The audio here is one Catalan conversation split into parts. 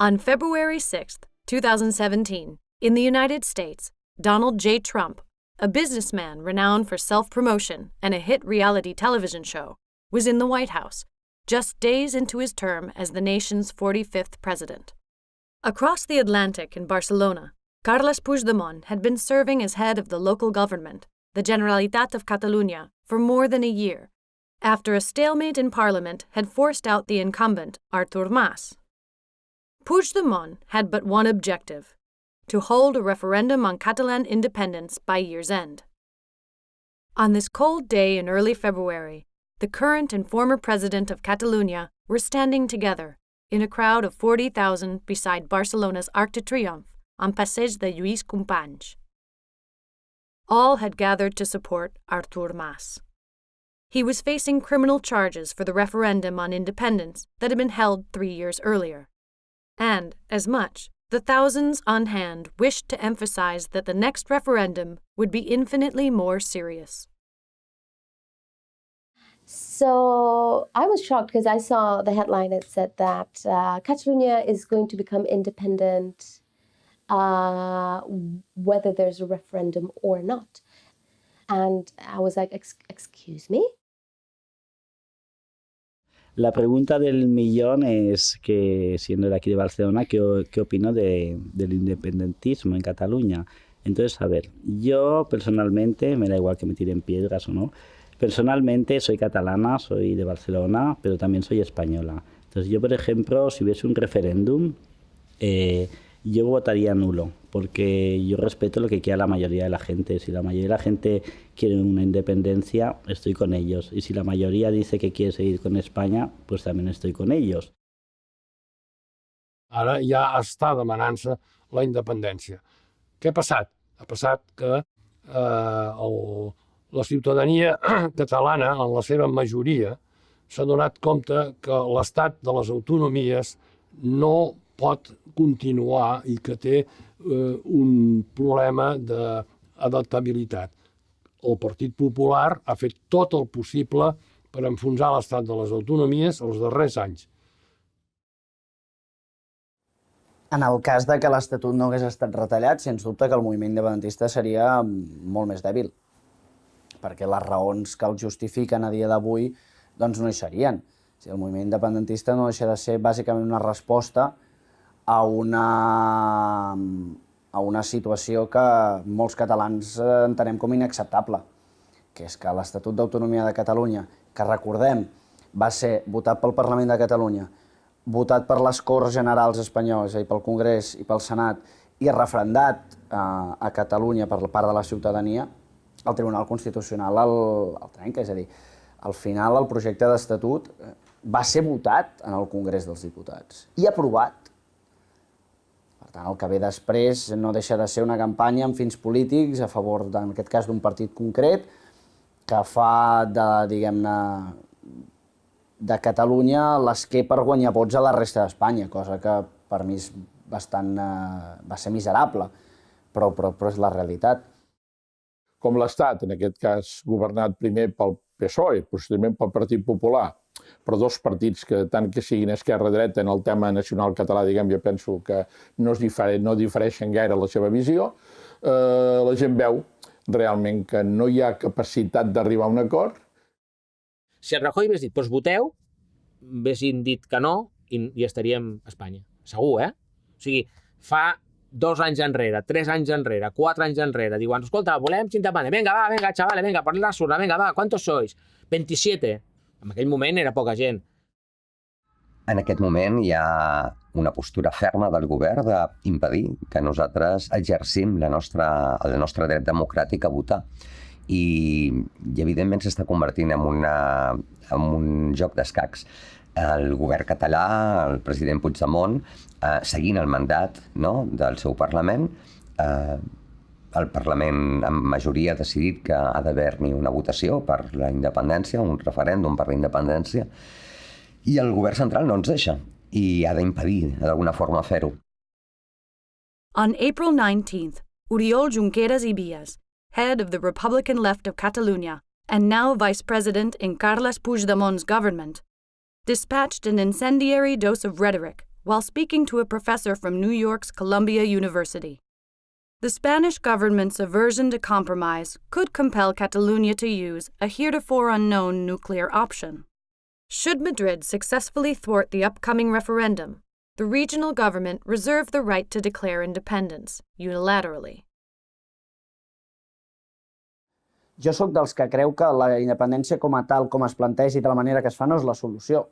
On February 6, 2017, in the United States, Donald J. Trump, a businessman renowned for self-promotion and a hit reality television show, was in the White House, just days into his term as the nation's 45th president. Across the Atlantic in Barcelona, Carles Puigdemont had been serving as head of the local government, the Generalitat of Catalunya, for more than a year, after a stalemate in Parliament had forced out the incumbent, Artur Mas. Puigdemont had but one objective: to hold a referendum on Catalan independence by year's end. On this cold day in early February, the current and former president of Catalunya were standing together in a crowd of 40,000 beside Barcelona's Arc de Triomphe on Passeig de Lluís Companys. All had gathered to support Artur Mas. He was facing criminal charges for the referendum on independence that had been held 3 years earlier. And, as much, the thousands on hand wished to emphasize that the next referendum would be infinitely more serious. So I was shocked because I saw the headline that said that Catalonia is going to become independent whether there's a referendum or not. And I was like, excuse me? La pregunta del millón es que, siendo de aquí de Barcelona, ¿qué opino del independentismo en Cataluña? Entonces, a ver, yo personalmente, me da igual que me tiren piedras o no, personalmente soy catalana, soy de Barcelona, pero también soy española. Entonces yo, por ejemplo, si hubiese un referéndum, yo votaría nulo, porque yo respeto lo que quiera la mayoría de la gente. Si la mayoría de la gente quiere una independencia, estoy con ellos. Y si la mayoría dice que quiere seguir con España, pues también estoy con ellos. Ara ja està demanant-se la independència. Què ha passat? Ha passat que la ciutadania catalana, en la seva majoria, s'ha donat compte que l'estat de les autonomies no pot continuar i que té un problema d'adaptabilitat. El Partit Popular ha fet tot el possible per enfonsar l'estat de les autonomies els darrers anys. En el cas de que l'Estatut no hagués estat retallat, sens dubte que el moviment independentista seria molt més dèbil, perquè les raons que el justifiquen a dia d'avui doncs no hi serien. El moviment independentista no deixa de ser bàsicament una resposta a una situació que molts catalans entenem com inacceptable, que és que l'Estatut d'Autonomia de Catalunya, que recordem va ser votat pel Parlament de Catalunya, votat per les Corts Generals espanyoles, és a dir, pel Congrés i pel Senat, i referendat a Catalunya per part de la ciutadania, el Tribunal Constitucional el trenca. És a dir, al final el projecte d'Estatut va ser votat en el Congrés dels Diputats i aprovat. Per tant, el que ve després no deixa de ser una campanya amb fins polítics a favor, en aquest cas, d'un partit concret que fa de Catalunya l'esquer per guanyar vots a la resta d'Espanya, cosa que per mi va ser miserable, però és la realitat. Com l'Estat, en aquest cas governat primer pel PSOE, posteriorment pel Partit Popular, però dos partits que, tant que siguin esquerra-dreta en el tema nacional català, jo penso que no difereixen gaire la seva visió, la gent veu realment que no hi ha capacitat d'arribar a un acord. Si el Rajoy hagués dit, doncs voteu, haguessin dit que no i estaríem a Espanya. Segur, eh? O sigui, fa 2 anys enrere, 3 anys enrere, 4 anys enrere, diuen, escolta, volem independència, venga, chavales, venga, por la surna, venga, va, ¿cuántos sois? 27. En aquell moment era poca gent. En aquest moment hi ha una postura ferma del govern d'impedir que nosaltres exercim el nostre dret democràtic a votar. I evidentment s'està convertint en un joc d'escacs. El govern català, el president Puigdemont, seguint el mandat del seu Parlament, el Parlament amb majoria ha decidit que ha d'haver-hi una votació per la independència, un referèndum per la independència, i el govern central no ens deixa i ha d'impedir d'alguna forma fer-ho. On April 19th, Oriol Junqueras i Vies, head of the Republican left of Catalunya and now vice president in Carles Puigdemont's government, dispatched an incendiary dose of rhetoric while speaking to a professor from New York's Columbia University. The Spanish government's aversion to compromise could compel Catalonia to use a heretofore unknown nuclear option. Should Madrid successfully thwart the upcoming referendum, the regional government reserved the right to declare independence unilaterally. Jo sóc dels que creu que la independència com a tal, com es planteja i de la manera que es fa, no és la solució.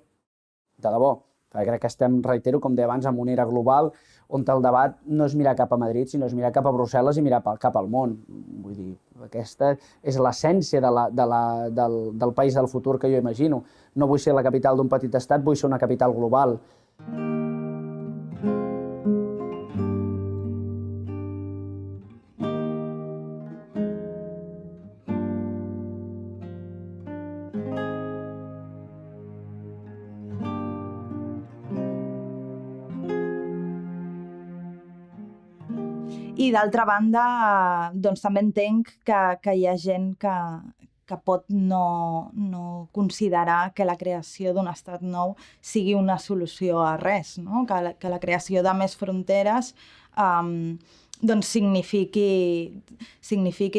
De debò. Perquè crec que estem, reitero, com deia abans, en una era global on el debat no és mirar cap a Madrid, sinó és mirar cap a Brussel·les i mirar cap al món. Vull dir, aquesta és l'essència del país del futur que jo imagino. No vull ser la capital d'un petit estat, vull ser una capital global. I d'altra banda, doncs també entenc que hi ha gent que pot no considerar que la creació d'un estat nou sigui una solució a res, no? Que la creació de més fronteres doncs signifiqui,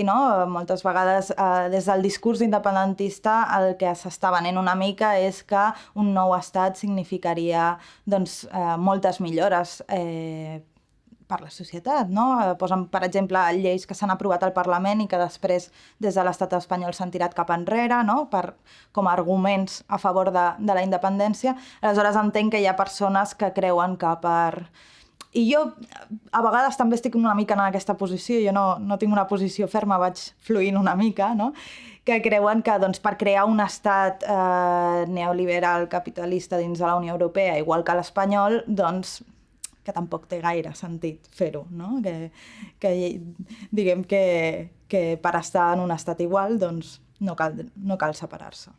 no? Moltes vegades des del discurs independentista el que s'està venent una mica és que un nou estat significaria doncs, moltes millores per la societat, no? Posen, per exemple, lleis que s'han aprovat al Parlament i que després des de l'estat espanyol s'han tirat cap enrere, no? Com a arguments a favor de la independència. Aleshores entenc que hi ha persones que creuen que per... I jo a vegades també estic una mica en aquesta posició, jo no tinc una posició ferma, vaig fluint una mica, no? Que creuen que doncs, per crear un estat neoliberal capitalista dins de la Unió Europea, igual que l'espanyol, doncs que tampoc té gaire sentit fer-ho, no? Que diguem que per estar en un estat igual, doncs no cal separar-se.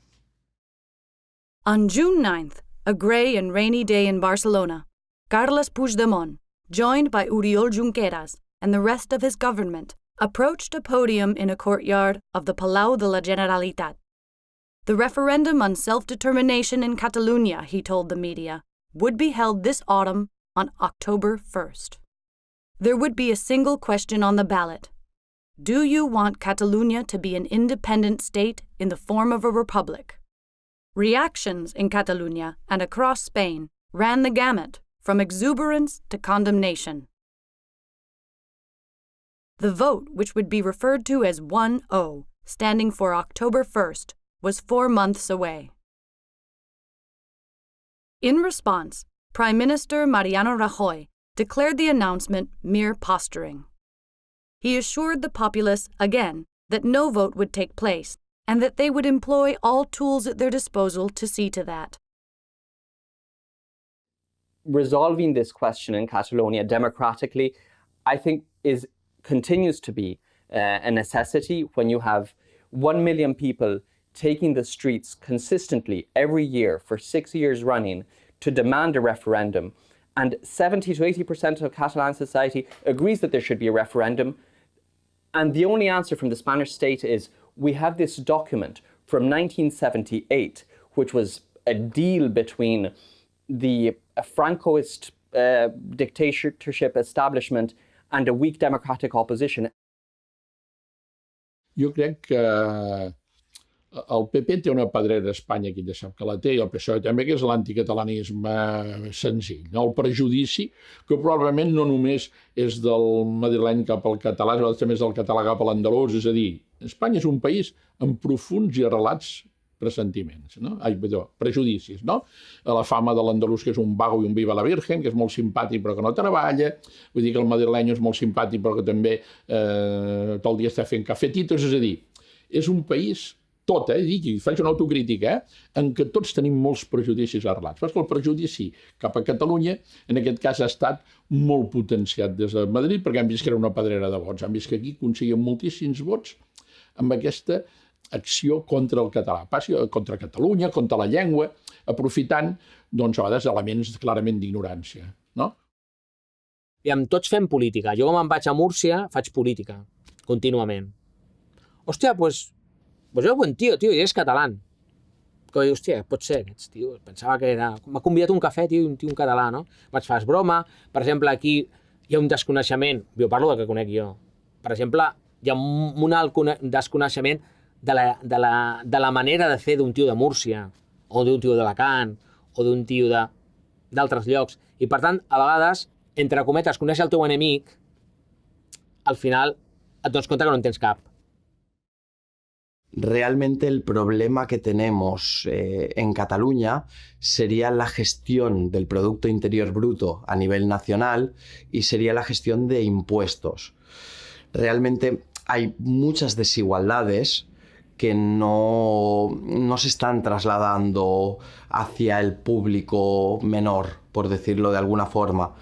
On June 9th, a grey and rainy day in Barcelona, Carles Puigdemont, joined by Oriol Junqueras and the rest of his government, approached a podium in a courtyard of the Palau de la Generalitat. The referendum on self-determination in Catalunya, he told the media, would be held this autumn on October 1st. There would be a single question on the ballot. Do you want Catalunya to be an independent state in the form of a republic? Reactions in Catalunya and across Spain ran the gamut, from exuberance to condemnation. The vote, which would be referred to as 1-0, standing for October 1st, was 4 months away. In response, Prime Minister Mariano Rajoy declared the announcement mere posturing. He assured the populace again that no vote would take place and that they would employ all tools at their disposal to see to that. Resolving this question in Catalonia democratically, I think, continues to be a necessity when you have 1 million people taking the streets consistently every year for 6 years running to demand a referendum, and 70 to 80% of Catalan society agrees that there should be a referendum. And the only answer from the Spanish state is, we have this document from 1978, which was a deal between the Francoist dictatorship establishment and a weak democratic opposition. Jo crec que el PP té una pedrera a Espanya que ja sap que la té, i el PSOE també, que és l'anticatalanisme senzill, no? El prejudici, que probablement no només és del madrileny cap al català, sinó també és del català cap a l'andalús, és a dir, Espanya és un país amb profunds i arrelats pressentiments, no? Prejudicis, no? La fama de l'andalús, que és un vago i un viva la Virgen, que és molt simpàtic però que no treballa, vull dir que el madrileny és molt simpàtic però que també tot el dia està fent cafetitos, és a dir, és un país tot, i faig una autocrítica, en què tots tenim molts prejudicis arrelats. Però el prejudici cap a Catalunya, en aquest cas, ha estat molt potenciat des de Madrid, perquè hem vist que era una pedrera de vots. Hem vist que aquí aconseguien moltíssims vots amb aquesta acció contra el català, contra Catalunya, contra la llengua, aprofitant, doncs, a vegades, elements clarament d'ignorància, no? I amb tots fem política. Jo, com em vaig a Múrcia, faig política, contínuament. Hòstia, pues yo buen tío, y es catalán. que vaig dir, hòstia, pot ser aquests, tio. Pensava que era... M'ha convidat un cafè, tio, un tio en català, no? Vaig fer broma. Per exemple, aquí hi ha un desconeixement, jo parlo del que conec jo. Per exemple, hi ha un alt desconeixement de la manera de fer d'un tio de Múrcia, o d'un tio d'Alacant, o d'un tio d'altres llocs. I, per tant, a vegades, entre cometes, conèixer el teu enemic, al final et dones compte que no en tens cap. Realmente el problema que tenemos en Cataluña sería la gestión del Producto Interior Bruto a nivel nacional y sería la gestión de impuestos. Realmente hay muchas desigualdades que no se están trasladando hacia el público menor, por decirlo de alguna forma.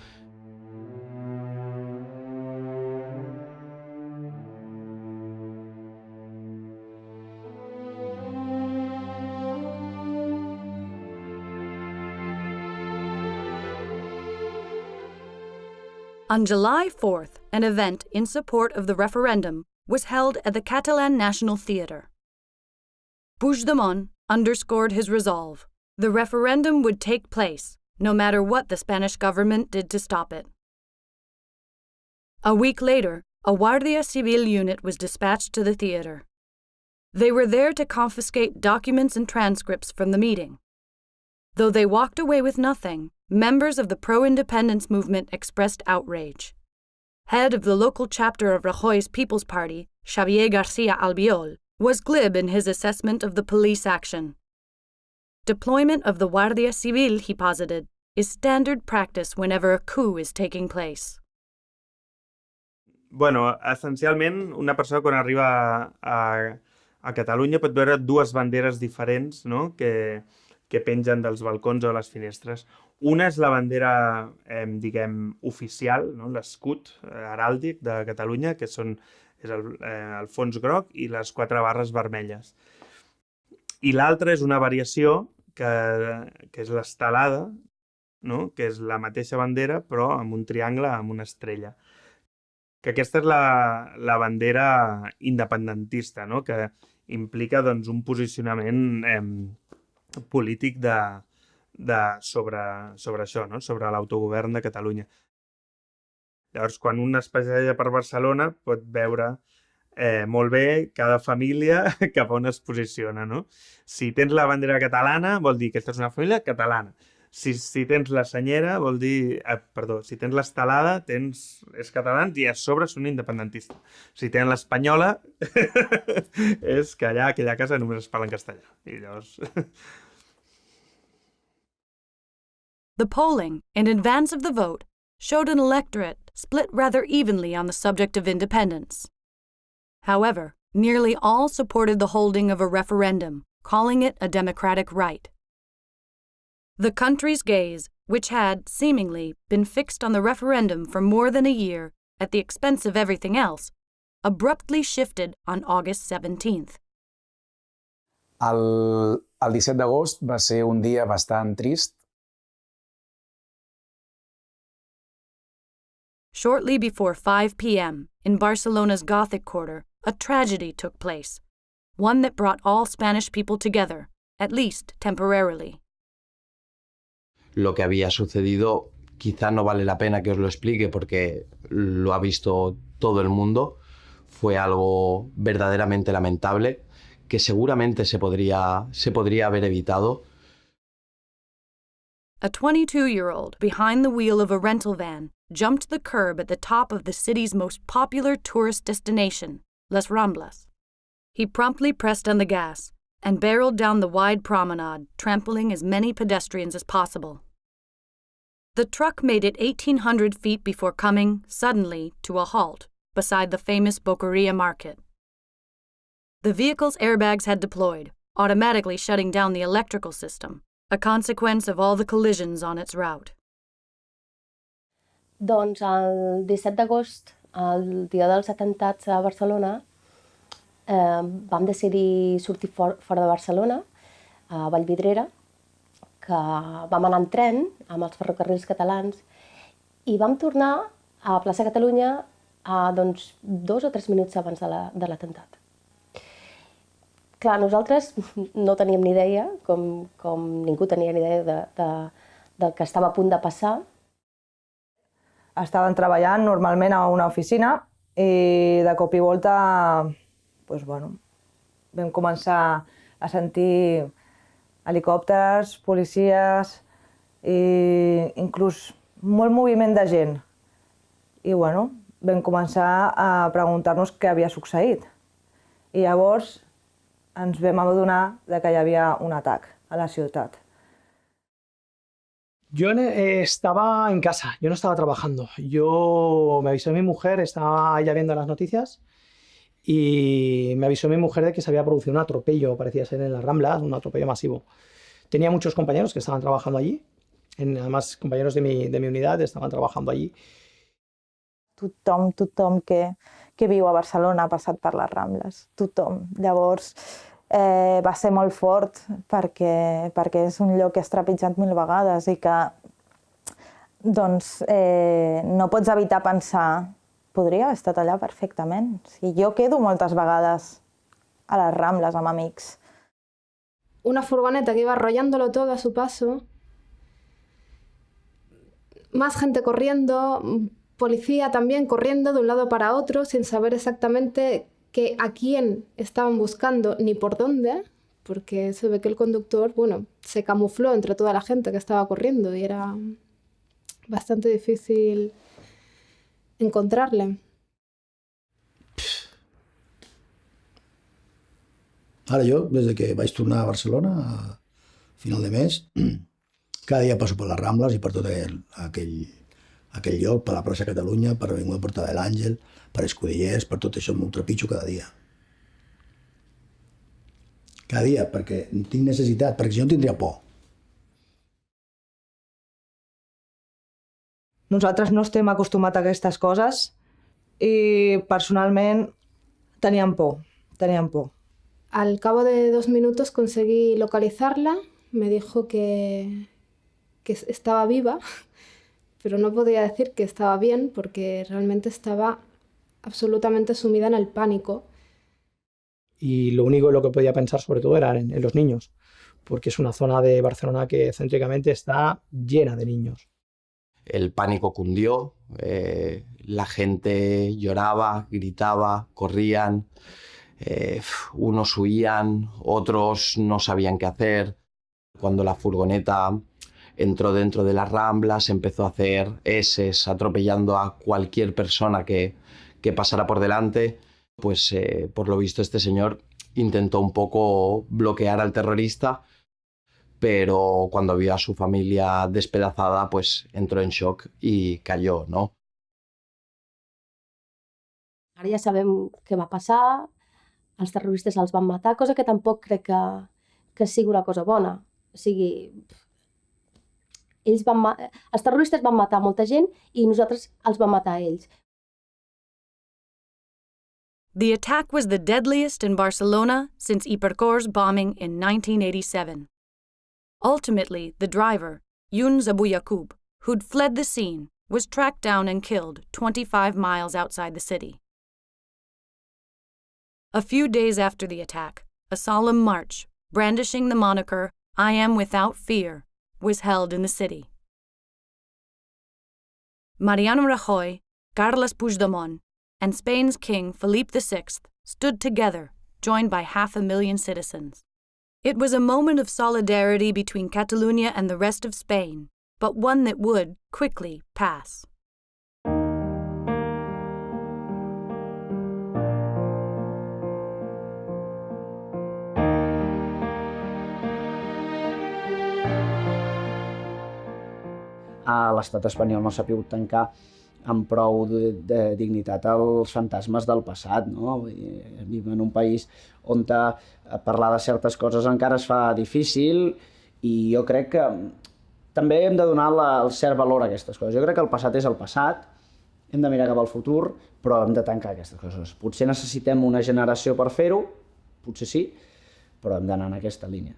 On July 4th, an event in support of the referendum was held at the Catalan National Theatre. Puigdemont underscored his resolve. The referendum would take place, no matter what the Spanish government did to stop it. A week later, a Guardia Civil unit was dispatched to the theatre. They were there to confiscate documents and transcripts from the meeting. Though they walked away with nothing, members of the pro-independence movement expressed outrage. Head of the local chapter of Rajoy's People's Party, Xavier García Albiol, was glib in his assessment of the police action. Deployment of the Guardia Civil, he posited, is standard practice whenever a coup is taking place. Bueno, essencialment, una persona quan arriba a Catalunya pot veure dues banderes diferents, no?, que pengen dels balcons o de les finestres. Una és la bandera, diguem, oficial, no?, l'escut heràldic de Catalunya, que és el fons groc i les 4 barres vermelles. I l'altra és una variació, que és l'estelada, no?, que és la mateixa bandera, però amb un triangle, amb una estrella. Que aquesta és la bandera independentista, no?, que implica, doncs, un posicionament polític sobre això, no?, sobre l'autogovern de Catalunya. Llavors, quan un es passeja per Barcelona, pot veure molt bé cada família cap on es posiciona, no? Si tens la bandera catalana, vol dir que aquesta és una família catalana. Si tens la senyera, vol dir... si tens l'estelada, és catalans i a sobre són independentistes. Si tens l'espanyola, és que allà, aquella casa, només es parla en castellà. I llavors... The polling, in advance of the vote, showed an electorate split rather evenly on the subject of independence. However, nearly all supported the holding of a referendum, calling it a democratic right. The country's gaze, which had, seemingly, been fixed on the referendum for more than a year at the expense of everything else, abruptly shifted on August 17th. El 17 d'agost va ser un dia bastant trist. Shortly before 5 p.m., in Barcelona's Gothic quarter, a tragedy took place, one that brought all Spanish people together, at least temporarily. Lo que había sucedido quizá no vale la pena que os lo explique porque lo ha visto todo el mundo. Fue algo verdaderamente lamentable que seguramente se podría haber evitado. A 22-year-old behind the wheel of a rental van jumped the curb at the top of the city's most popular tourist destination, Las Ramblas. He promptly pressed on the gas and barreled down the wide promenade, trampling as many pedestrians as possible. The truck made it 1,800 feet before coming, suddenly, to a halt beside the famous Boqueria market. The vehicle's airbags had deployed, automatically shutting down the electrical system, a consequence of all the collisions on its route. Doncs el 17 d'agost, el dia dels atemptats a Barcelona, vam decidir sortir fora de Barcelona, a Vallvidrera, que vam anar en tren amb els ferrocarrils catalans i vam tornar a plaça Catalunya 2 o 3 minuts abans de l'atemptat. Clar, nosaltres no teníem ni idea, com ningú tenia ni idea del que estava a punt de passar. Estaven treballant normalment a una oficina i de cop i volta vam començar a sentir helicòpters, policies i inclús molt moviment de gent. I vam començar a preguntar-nos què havia succeït. I llavors ens vam adonar que hi havia un atac a la ciutat. Yo estaba en casa, yo no estaba trabajando. Me avisó mi mujer, estaba ella viendo las noticias y me avisó mi mujer de que se había producido un atropello, parecía ser en las Ramblas, un atropello masivo. Tenía muchos compañeros que estaban trabajando allí, además compañeros de mi unidad estaban trabajando allí. Tothom que viu a Barcelona ha passat per les Rambles, tothom. Llavors va ser molt fort perquè és un lloc que has trepitjat 1000 vegades i que no pots evitar pensar podria haver estat allà perfectament. Jo quedo moltes vegades a les Rambles amb amics. Una furgoneta que iba arrollándolo todo a su paso, más gente corriendo, policía también corriendo de un lado para otro sin saber exactamente a quién estaban buscando ni por dónde, porque se ve que el conductor, se camufló entre toda la gente que estaba corriendo y era bastante difícil encontrarle. Ara jo, des que vaig tornar a Barcelona a final de mes, cada dia passo per les Rambles i per tot aquell lloc, per la plaça Catalunya, per l'Avinguda Porta de l'Àngel, per Escudellers, per tot això m'ho trepitjo cada dia. Cada dia, perquè tinc necessitat, perquè si no tindria por. Nosaltres no estem acostumats a aquestes coses i personalment teníem por. Al cabo de 2 minutos conseguí localizarla, me dijo que estaba viva, pero no podía decir que estaba bien porque realmente estaba absolutamente sumida en el pánico. Y lo único en lo que podía pensar sobre todo era en los niños, porque es una zona de Barcelona que céntricamente está llena de niños. El pánico cundió, la gente lloraba, gritaba, corrían, unos huían, otros no sabían qué hacer. Cuando la furgoneta entró dentro de las Ramblas, empezó a hacer eses, atropellando a cualquier persona que pasara por delante. Pues por lo visto este señor intentó un poco bloquear al terrorista, pero cuando vio a su familia despedazada, pues entró en shock y cayó, ¿no? Ara ja sabem què va passar, els terroristes els van matar, cosa que tampoc crec que sigui una cosa bona. O sigui, els terroristes van matar molta gent i nosaltres els vam matar a ells. The attack was the deadliest in Barcelona since Hipercor's bombing in 1987. Ultimately, the driver, Younes Abouyacoub, who'd fled the scene, was tracked down and killed 25 miles outside the city. A few days after the attack, a solemn march, brandishing the moniker, "I am without fear," was held in the city. Mariano Rajoy, Carles Puigdemont, and Spain's King Philippe VI stood together, joined by 500,000 citizens. It was a moment of solidarity between Catalonia and the rest of Spain, but one that would quickly pass. L'estat espanyol no s'ha pogut tancar amb prou de dignitat als fantasmes del passat, no? Vivim en un país on parlar de certes coses encara es fa difícil i jo crec que també hem de donar el cert valor a aquestes coses. Jo crec que el passat és el passat, hem de mirar cap al futur, però hem de tancar aquestes coses. Potser necessitem una generació per fer-ho, potser sí, però hem d'anar en aquesta línia.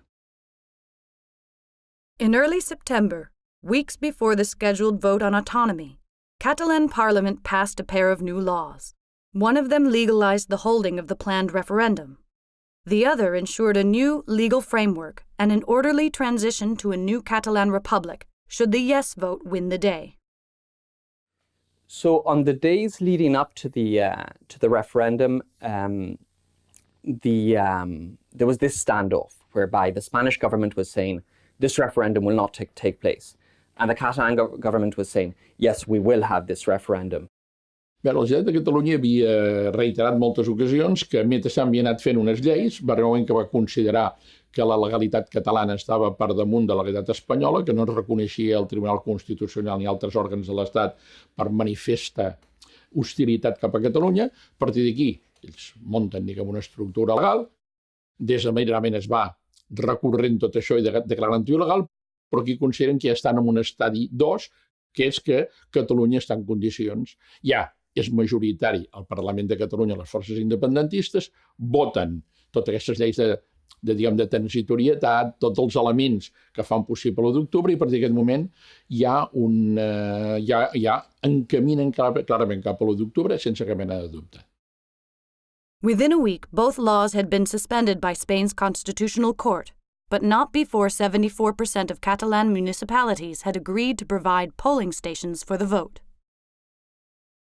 In early September, weeks before the scheduled vote on autonomy, Catalan Parliament passed a pair of new laws. One of them legalized the holding of the planned referendum. The other ensured a new legal framework and an orderly transition to a new Catalan republic should the yes vote win the day. So on the days leading up to the referendum, there was this standoff whereby the Spanish government was saying this referendum will not take place, and the Catalan government was saying yes, we will have this referendum. Bé, la Generalitat de Catalunya havia reiterat moltes ocasions que mentre s'havia anat fent unes lleis, va arribar un moment que va considerar que la legalitat catalana estava per damunt de la legalitat espanyola, que no es reconeixia el Tribunal Constitucional ni altres òrgans de l'Estat per manifesta hostilitat cap a Catalunya. A partir d'aquí, ells munten una estructura legal, desamerament es va recorrent tot això i declarant-ho il·legal, però aquí consideren que ja estan en un estadi 2, que és que Catalunya està en condicions. Ja és majoritari al Parlament de Catalunya, les forces independentistes, voten totes aquestes lleis de transitorietat, tots els elements que fan possible l'1 d'octubre, i a partir d'aquest moment ja encaminen clarament cap a l'1 d'octubre sense cap mena de dubte. Within a week, both laws had been suspended by Spain's Constitutional Court, but not before 74% of Catalan municipalities had agreed to provide polling stations for the vote.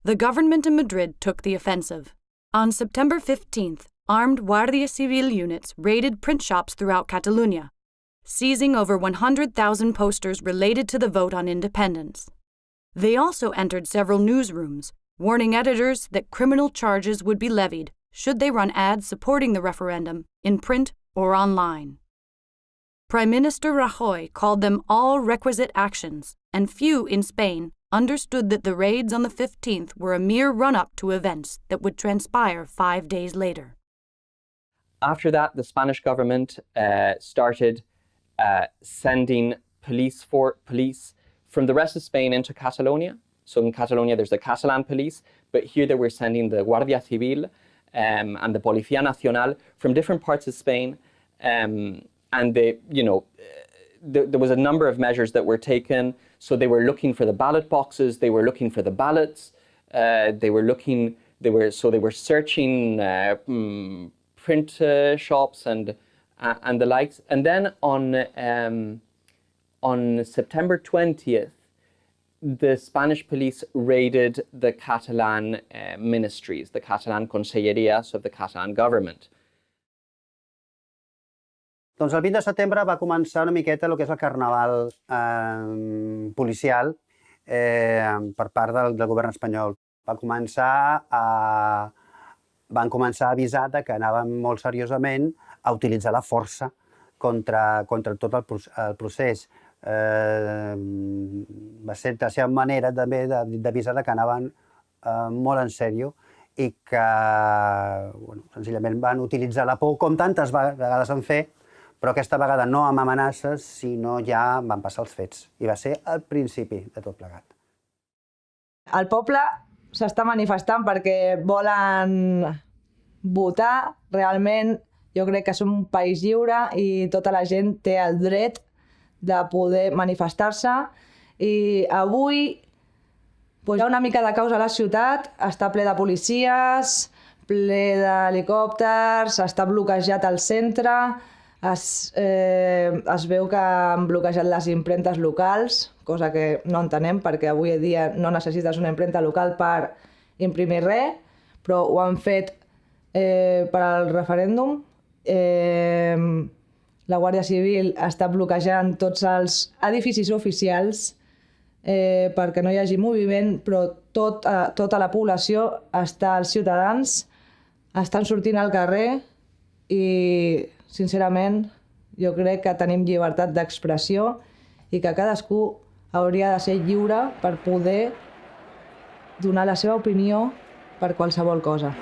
The government in Madrid took the offensive. On September 15th, armed Guardia Civil units raided print shops throughout Catalonia, seizing over 100,000 posters related to the vote on independence. They also entered several newsrooms, warning editors that criminal charges would be levied should they run ads supporting the referendum in print or online. Prime Minister Rajoy called them all requisite actions, and few in Spain understood that the raids on the 15th were a mere run-up to events that would transpire 5 days later. After that, the Spanish government started sending police from the rest of Spain into Catalonia. So in Catalonia, there's the Catalan police, but here they were sending the Guardia Civil and the Policía Nacional from different parts of Spain. And there was a number of measures that were taken. So they were looking for the ballot boxes, they were looking for the ballots, they were searching print shops and the likes. And then on September 20th, the Spanish police raided the Catalan ministries, the Catalan conselleries of the Catalan government. Doncs el 20 de setembre va començar una miqueta el que és el carnaval policial per part del govern espanyol. Van començar a avisar que anaven molt seriosament a utilitzar la força contra tot el procés. Va ser la seva manera també d'avisar que anaven molt en sèrio i que senzillament van utilitzar la por, com tantes vegades han fet, però aquesta vegada no amb amenaces, sinó ja van passar els fets. I va ser el principi de tot plegat. El poble s'està manifestant perquè volen votar. Realment, jo crec que som un país lliure i tota la gent té el dret de poder manifestar-se. I avui hi ha una mica de caos a la ciutat, està ple de policies, ple d'helicòpters, està bloquejat el centre. Es veu que han bloquejat les impremtes locals, cosa que no entenem perquè avui dia no necessites una impremta local per imprimir res, però ho han fet per al referèndum. La Guàrdia Civil està bloquejant tots els edificis oficials perquè no hi hagi moviment, però tota la població, els ciutadans, estan sortint al carrer i sincerament, jo crec que tenim llibertat d'expressió i que cadascú hauria de ser lliure per poder donar la seva opinió per qualsevol cosa.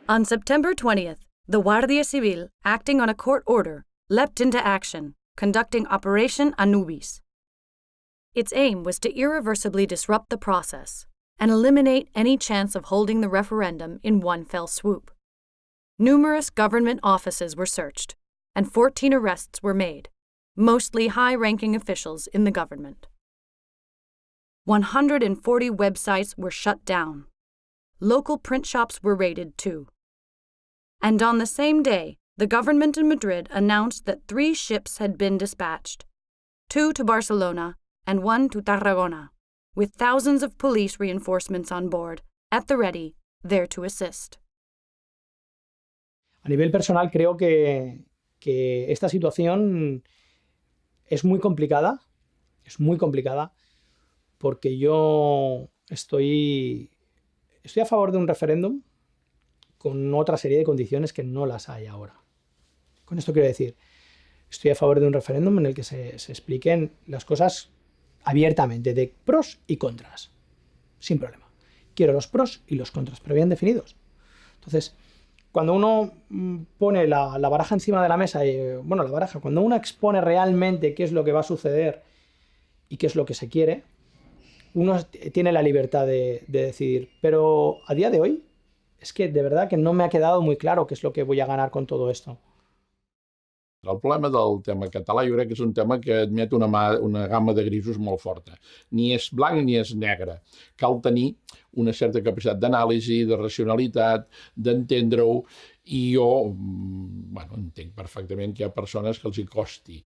On September 20th, the Guardia Civil, acting on a court order, leapt into action, conducting Operation Anubis. Its aim was to irreversibly disrupt the process and eliminate any chance of holding the referendum in one fell swoop. Numerous government offices were searched, and 14 arrests were made, mostly high-ranking officials in the government. 140 websites were shut down. Local print shops were raided too. And on the same day, the government in Madrid announced that 3 ships had been dispatched, 2 to Barcelona and 1 to Tarragona, with thousands of police reinforcements on board, at the ready, there to assist. A nivel personal creo que esta situación es muy complicada porque yo estoy a favor de un referéndum con otra serie de condiciones que no las hay ahora. Con esto quiero decir, estoy a favor de un referéndum en el que se expliquen las cosas abiertamente, de pros y contras, sin problema. Quiero los pros y los contras, pero bien definidos. Entonces, cuando uno pone la baraja encima de la mesa, cuando uno expone realmente qué es lo que va a suceder y qué es lo que se quiere, uno tiene la libertad de decidir. Pero a día de hoy, es que de verdad que no me ha quedado muy claro qué es lo que voy a ganar con todo esto. El problema del tema català jo crec que és un tema que admet una gamma de grisos molt forta. Ni és blanc ni és negre. Cal tenir una certa capacitat d'anàlisi, de racionalitat, d'entendre-ho, i jo entenc perfectament que hi ha persones que els hi costi.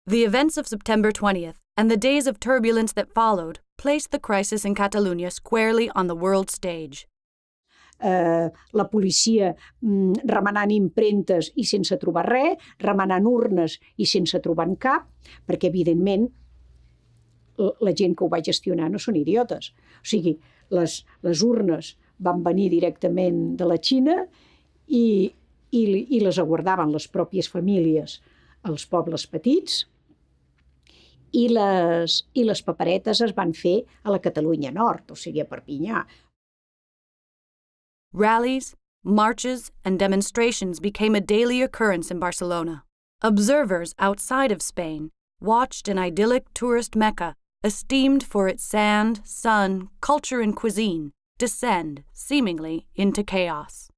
The events of September 20th and the days of turbulence that followed placed the crisis in Catalonia squarely on the world stage. La policia remenant impremtes i sense trobar res, remenant urnes i sense trobar en cap, perquè, evidentment, la gent que ho va gestionar no són idiotes. O sigui, les urnes van venir directament de la Xina i les aguardaven les pròpies famílies als pobles petits, i les paperetes es van fer a la Catalunya Nord, o sigui, a Perpinyà. Rallies, marches, and demonstrations became a daily occurrence in Barcelona. Observers outside of Spain watched an idyllic tourist Mecca, esteemed for its sand, sun, culture, and cuisine, descend, seemingly, into chaos.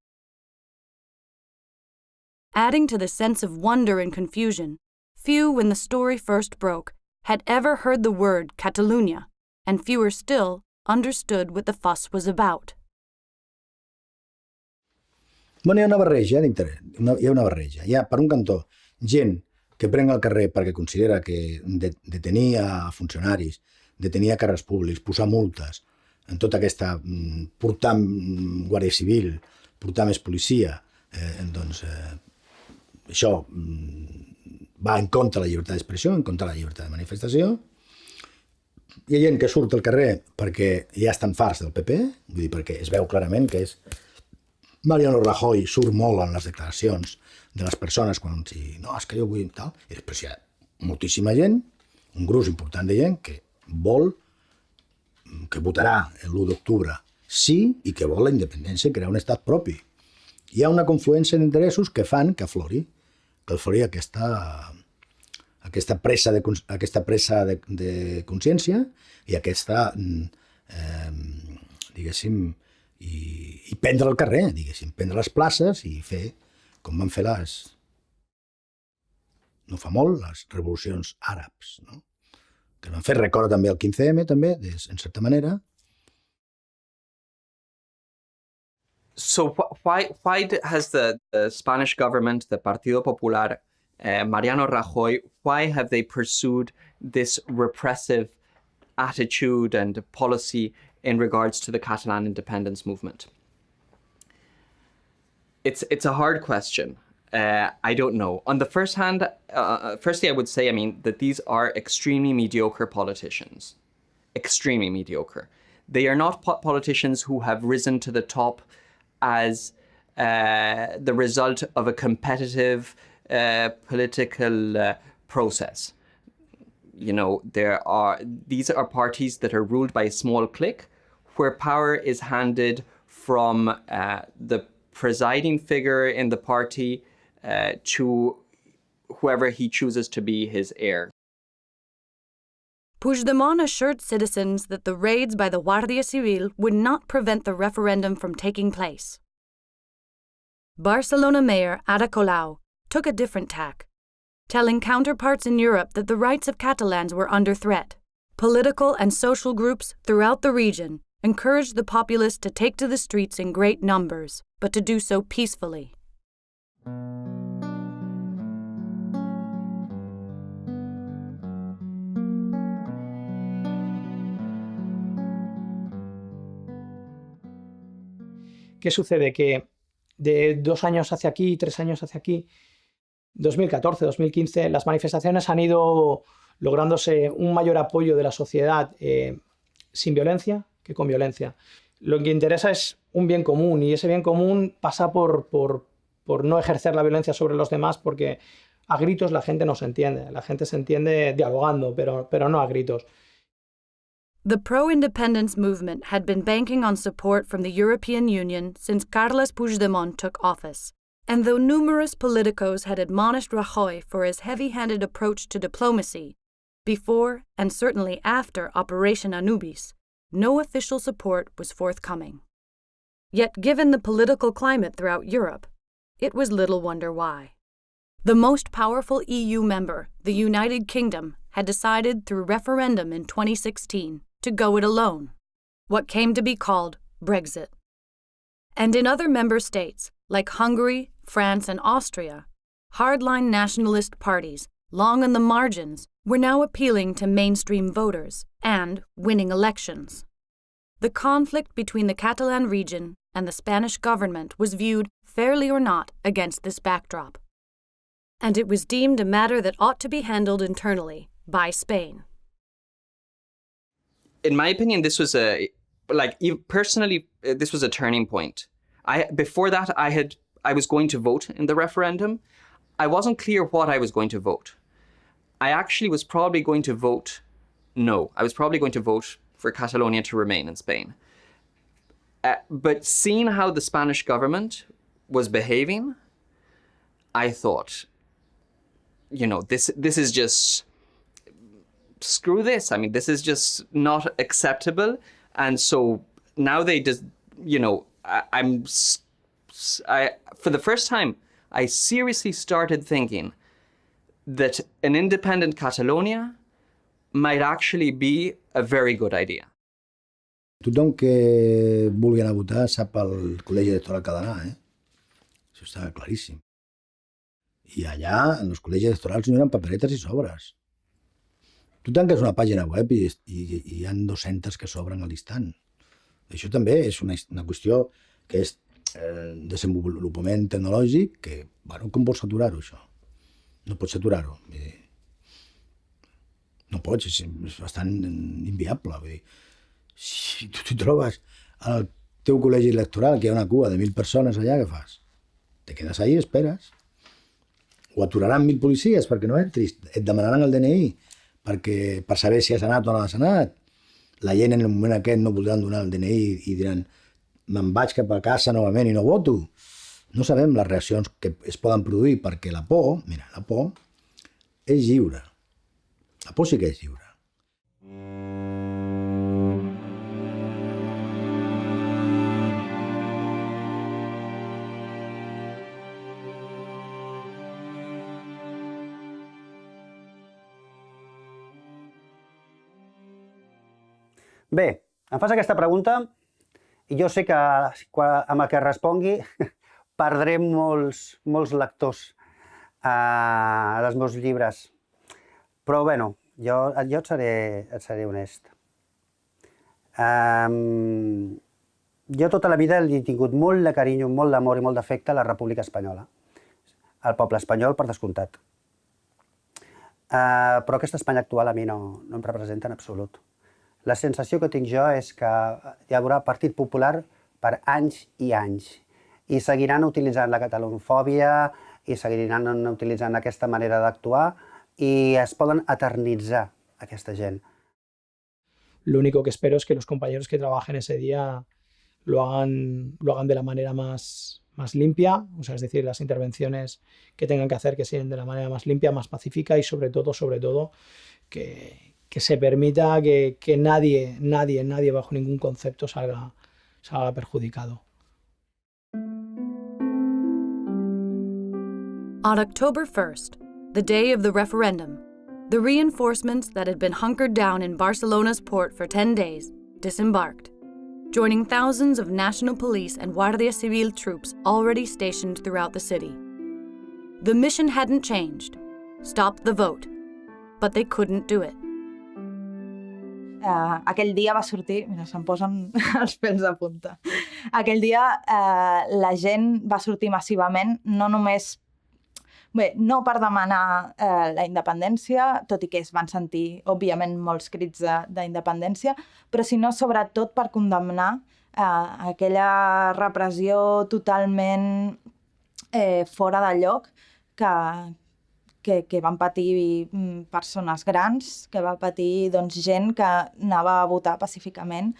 Adding to the sense of wonder and confusion, few, when the story first broke, had ever heard the word Catalunya, and fewer still understood what the fuss was about. Bueno, hi ha una barreja dintre, hi ha una barreja. Hi ha, per un cantó, gent que pren al carrer perquè considera que detenir a funcionaris, detenir a càrrecs públics, posar multes, en tota aquesta... portar Guàrdia Civil, portar més policia, doncs això va en contra de la llibertat d'expressió, en contra de la llibertat de manifestació. Hi ha gent que surt al carrer perquè ja estan farts del PP, vull dir, perquè es veu clarament que és... Mariano Rajoy surt molt en les declaracions de les persones quan diu no, és que jo vull tal, i després hi ha moltíssima gent, un gruix important de gent que vol, que votarà l'1 d'octubre sí i que vol la independència i crear un estat propi. Hi ha una confluència d'interessos que fan que aflori aquesta pressa de consciència i aquesta, diguéssim, i prendre el carrer, diguéssim, prendre les places i fer com van fer no fa molt, les revolucions àrabs, no? Que van fer record també el 15M, també, en certa manera. So why has the Spanish government, the Partido Popular, Mariano Rajoy, why have they pursued this repressive attitude and policy in regards to the Catalan independence movement? It's a hard question. I don't know. On the first hand, firstly, I would say, that these are extremely mediocre politicians. Extremely mediocre. They are not politicians who have risen to the top as the result of a competitive political process. You know, these are parties that are ruled by a small clique, where power is handed from the presiding figure in the party to whoever he chooses to be his heir. Puigdemont assured citizens that the raids by the Guàrdia Civil would not prevent the referendum from taking place. Barcelona Mayor Ada Colau took a different tack, telling counterparts in Europe that the rights of Catalans were under threat. Political and social groups throughout the region encouraged the populace to take to the streets in great numbers, but to do so peacefully. ¿Qué sucede? Que de 2 años hacia aquí, 3 años hacia aquí, 2014, 2015, las manifestaciones han ido lográndose un mayor apoyo de la sociedad sin violencia que con violencia. Lo que interesa es un bien común y ese bien común pasa por no ejercer la violencia sobre los demás porque a gritos la gente no se entiende. La gente se entiende dialogando, pero no a gritos. The pro-independence movement had been banking on support from the European Union since Carles Puigdemont took office. And though numerous politicos had admonished Rajoy for his heavy-handed approach to diplomacy, before and certainly after Operation Anubis, no official support was forthcoming. Yet given the political climate throughout Europe, it was little wonder why. The most powerful EU member, the United Kingdom, had decided through referendum in 2016 to go it alone, what came to be called Brexit. And in other member states, like Hungary, France, and Austria, hardline nationalist parties, long on the margins, were now appealing to mainstream voters and winning elections. The conflict between the Catalan region and the Spanish government was viewed, fairly or not, against this backdrop. And it was deemed a matter that ought to be handled internally by Spain. In my opinion, this was personally, this was a turning point. Before that, I was going to vote in the referendum. I wasn't clear what I was going to vote. I actually was probably going to vote no. I was probably going to vote for Catalonia to remain in Spain. But seeing how the Spanish government was behaving, I thought, this is just, screw this. I mean, this is just not acceptable. And so now they just, for the first time, I seriously started thinking that an independent Catalonia might actually be a very good idea. Tothom que vulgui anar a votar sap el col·legi electoral català, Això està claríssim. I allà, en els col·legis electorals, no hi ha paperetes i sobres. Tu tanques una pàgina web i hi ha 200 que s'obren a l'instant. Això també és una qüestió que és desenvolupament tecnològic que, com pots aturar-ho, això? No pots aturar-ho. No pots, és bastant inviable. Vull dir, si tu t'hi trobes al teu col·legi electoral, que hi ha una cua de 1.000 persones allà, què fas? Te quedes allà i esperes. Ho aturaran 1.000 policies perquè no entris. Et demanaran el DNI per saber si has anat o no has anat. La gent en el moment aquest no voldran donar el DNI i diran me'n vaig cap a casa novament i no voto. No sabem les reaccions que es poden produir perquè la por és lliure. La por sí que és lliure. Bé, em fas aquesta pregunta i jo sé que amb el que respongui perdré molts lectors dels meus llibres. Però, bueno, jo et seré honest. Jo tota la vida li he tingut molt de carinyo, molt d'amor i molt d'afecte a la República Espanyola. Al poble espanyol, per descomptat. Però aquesta Espanya actual a mi no em representa en absolut. La sensació que tinc jo és que hi haurà Partit Popular per anys i anys. I seguiran utilitzant la catalanofòbia i seguiran utilitzant aquesta manera d'actuar y es poden eternitzar aquesta gent. Lo único que espero es que los compañeros que trabajen ese día lo hagan de la manera más limpia, o sea, es decir, las intervenciones que tengan que hacer que sean de la manera más limpia, más pacífica y sobre todo que se permita que nadie bajo ningún concepto salga perjudicado. On October 1st, the day of the referendum, the reinforcements that had been hunkered down in Barcelona's port for 10 days disembarked, joining thousands of national police and Guardia Civil troops already stationed throughout the city. The mission hadn't changed: stop the vote. But they couldn't do it. Aquell dia va sortir... Mira, se'm posen els pèls de punta. Aquell dia la gent va sortir massivament, no només... Bé, no per demanar la independència, tot i que es van sentir, òbviament, molts crits d'independència, però sinó sobretot per condemnar aquella repressió totalment fora de lloc que van patir persones grans, que va patir gent que anava a votar pacíficament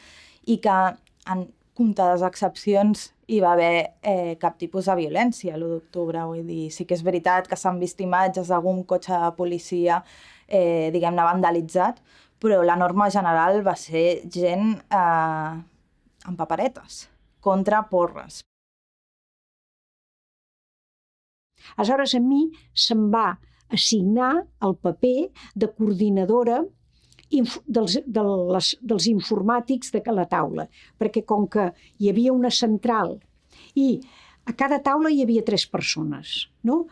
i que en comptades excepcions hi va haver cap tipus de violència l'1 d'octubre. Vull dir, sí que és veritat que s'han vist imatges d'algun cotxe de policia, diguem-ne, vandalitzat, però la norma general va ser gent amb paperetes, contra porres. Aleshores, a mi se'm va assignar el paper de coordinadora dels informàtics de la taula, perquè com que hi havia una central i a cada taula hi havia 3 persones, no?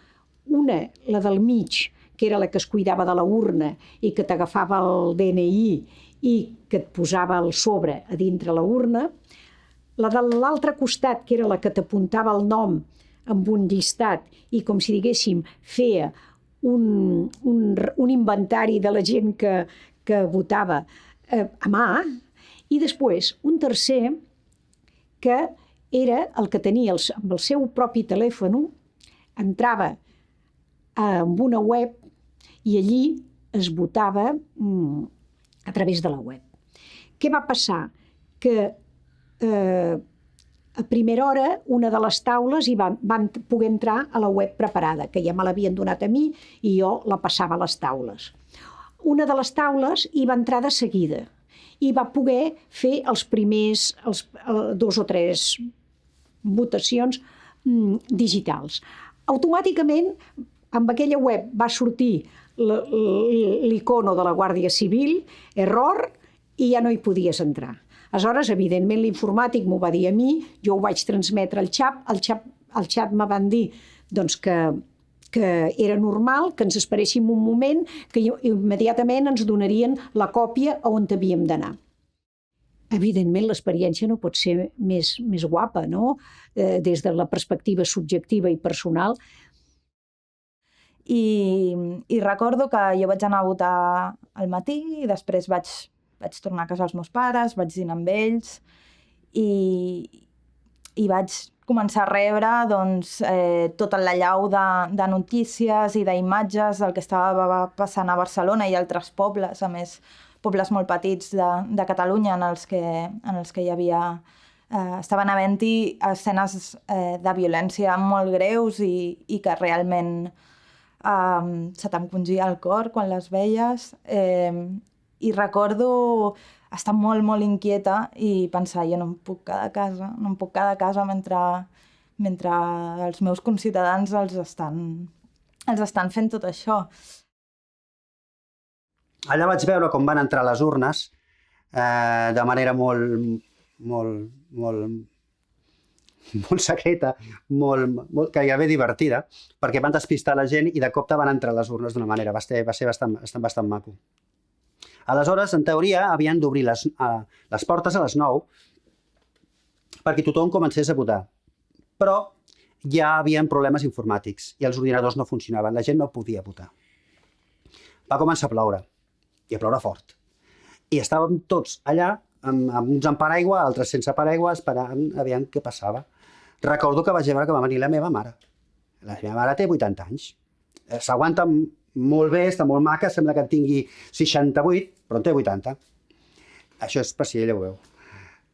Una, la del mig, que era la que es cuidava de la urna i que t'agafava el DNI i que et posava el sobre a dintre la urna, la de l'altre costat, que era la que t'apuntava el nom amb un llistat i, com si diguéssim, feia un inventari de la gent que votava a mà, i després un tercer que era el que tenia amb el seu propi telèfon, entrava amb una web i allí es votava a través de la web. Què va passar? Que a primera hora, una de les taules hi van poder entrar a la web preparada, que ja me l'havien donat a mi i jo la passava a les taules. Una de les taules hi va entrar de seguida i va poder fer els primers 2 o 3 votacions digitals. Automàticament, amb aquella web va sortir l'icono de la Guàrdia Civil, error, i ja no hi podies entrar. Aleshores, evidentment, l'informàtic m'ho va dir a mi, jo ho vaig transmetre al xat, al xat me van dir que era normal, que ens esperéssim un moment, que immediatament ens donarien la còpia on havíem d'anar. Evidentment, l'experiència no pot ser més guapa, no? Des de la perspectiva subjectiva i personal. I recordo que jo vaig anar a votar al matí i després vaig tornar a casa dels meus pares, vaig dinar amb ells i vaig començar a rebre tot l'allau de notícies i d'imatges del que estava passant a Barcelona i altres pobles, a més, pobles molt petits de Catalunya en els que hi havia... Estaven havent-hi escenes de violència molt greus i que realment se t'encongia el cor quan les veies. I recordo estar molt, molt inquieta i pensar, jo no em puc quedar a casa, mentre els meus conciutadans els estan fent tot això. Allà vaig veure com van entrar les urnes de manera molt secreta, molt gairebé divertida, perquè van despistar la gent i de cop van entrar les urnes d'una manera, va ser bastant maco. Aleshores, en teoria, havien d'obrir les portes a les 9 perquè tothom comencés a votar. Però ja hi havia problemes informàtics i els ordinadors no funcionaven, la gent no podia votar. Va començar a ploure, i a ploure fort. I estàvem tots allà, amb uns amb paraigua, altres sense paraigua, esperant a veure què passava. Recordo que vaig veure que va venir la meva mare. La meva mare té 80 anys. S'aguanta molt bé, està molt maca, sembla que en tingui 68, però en té 80. Això és per si ella ho veu.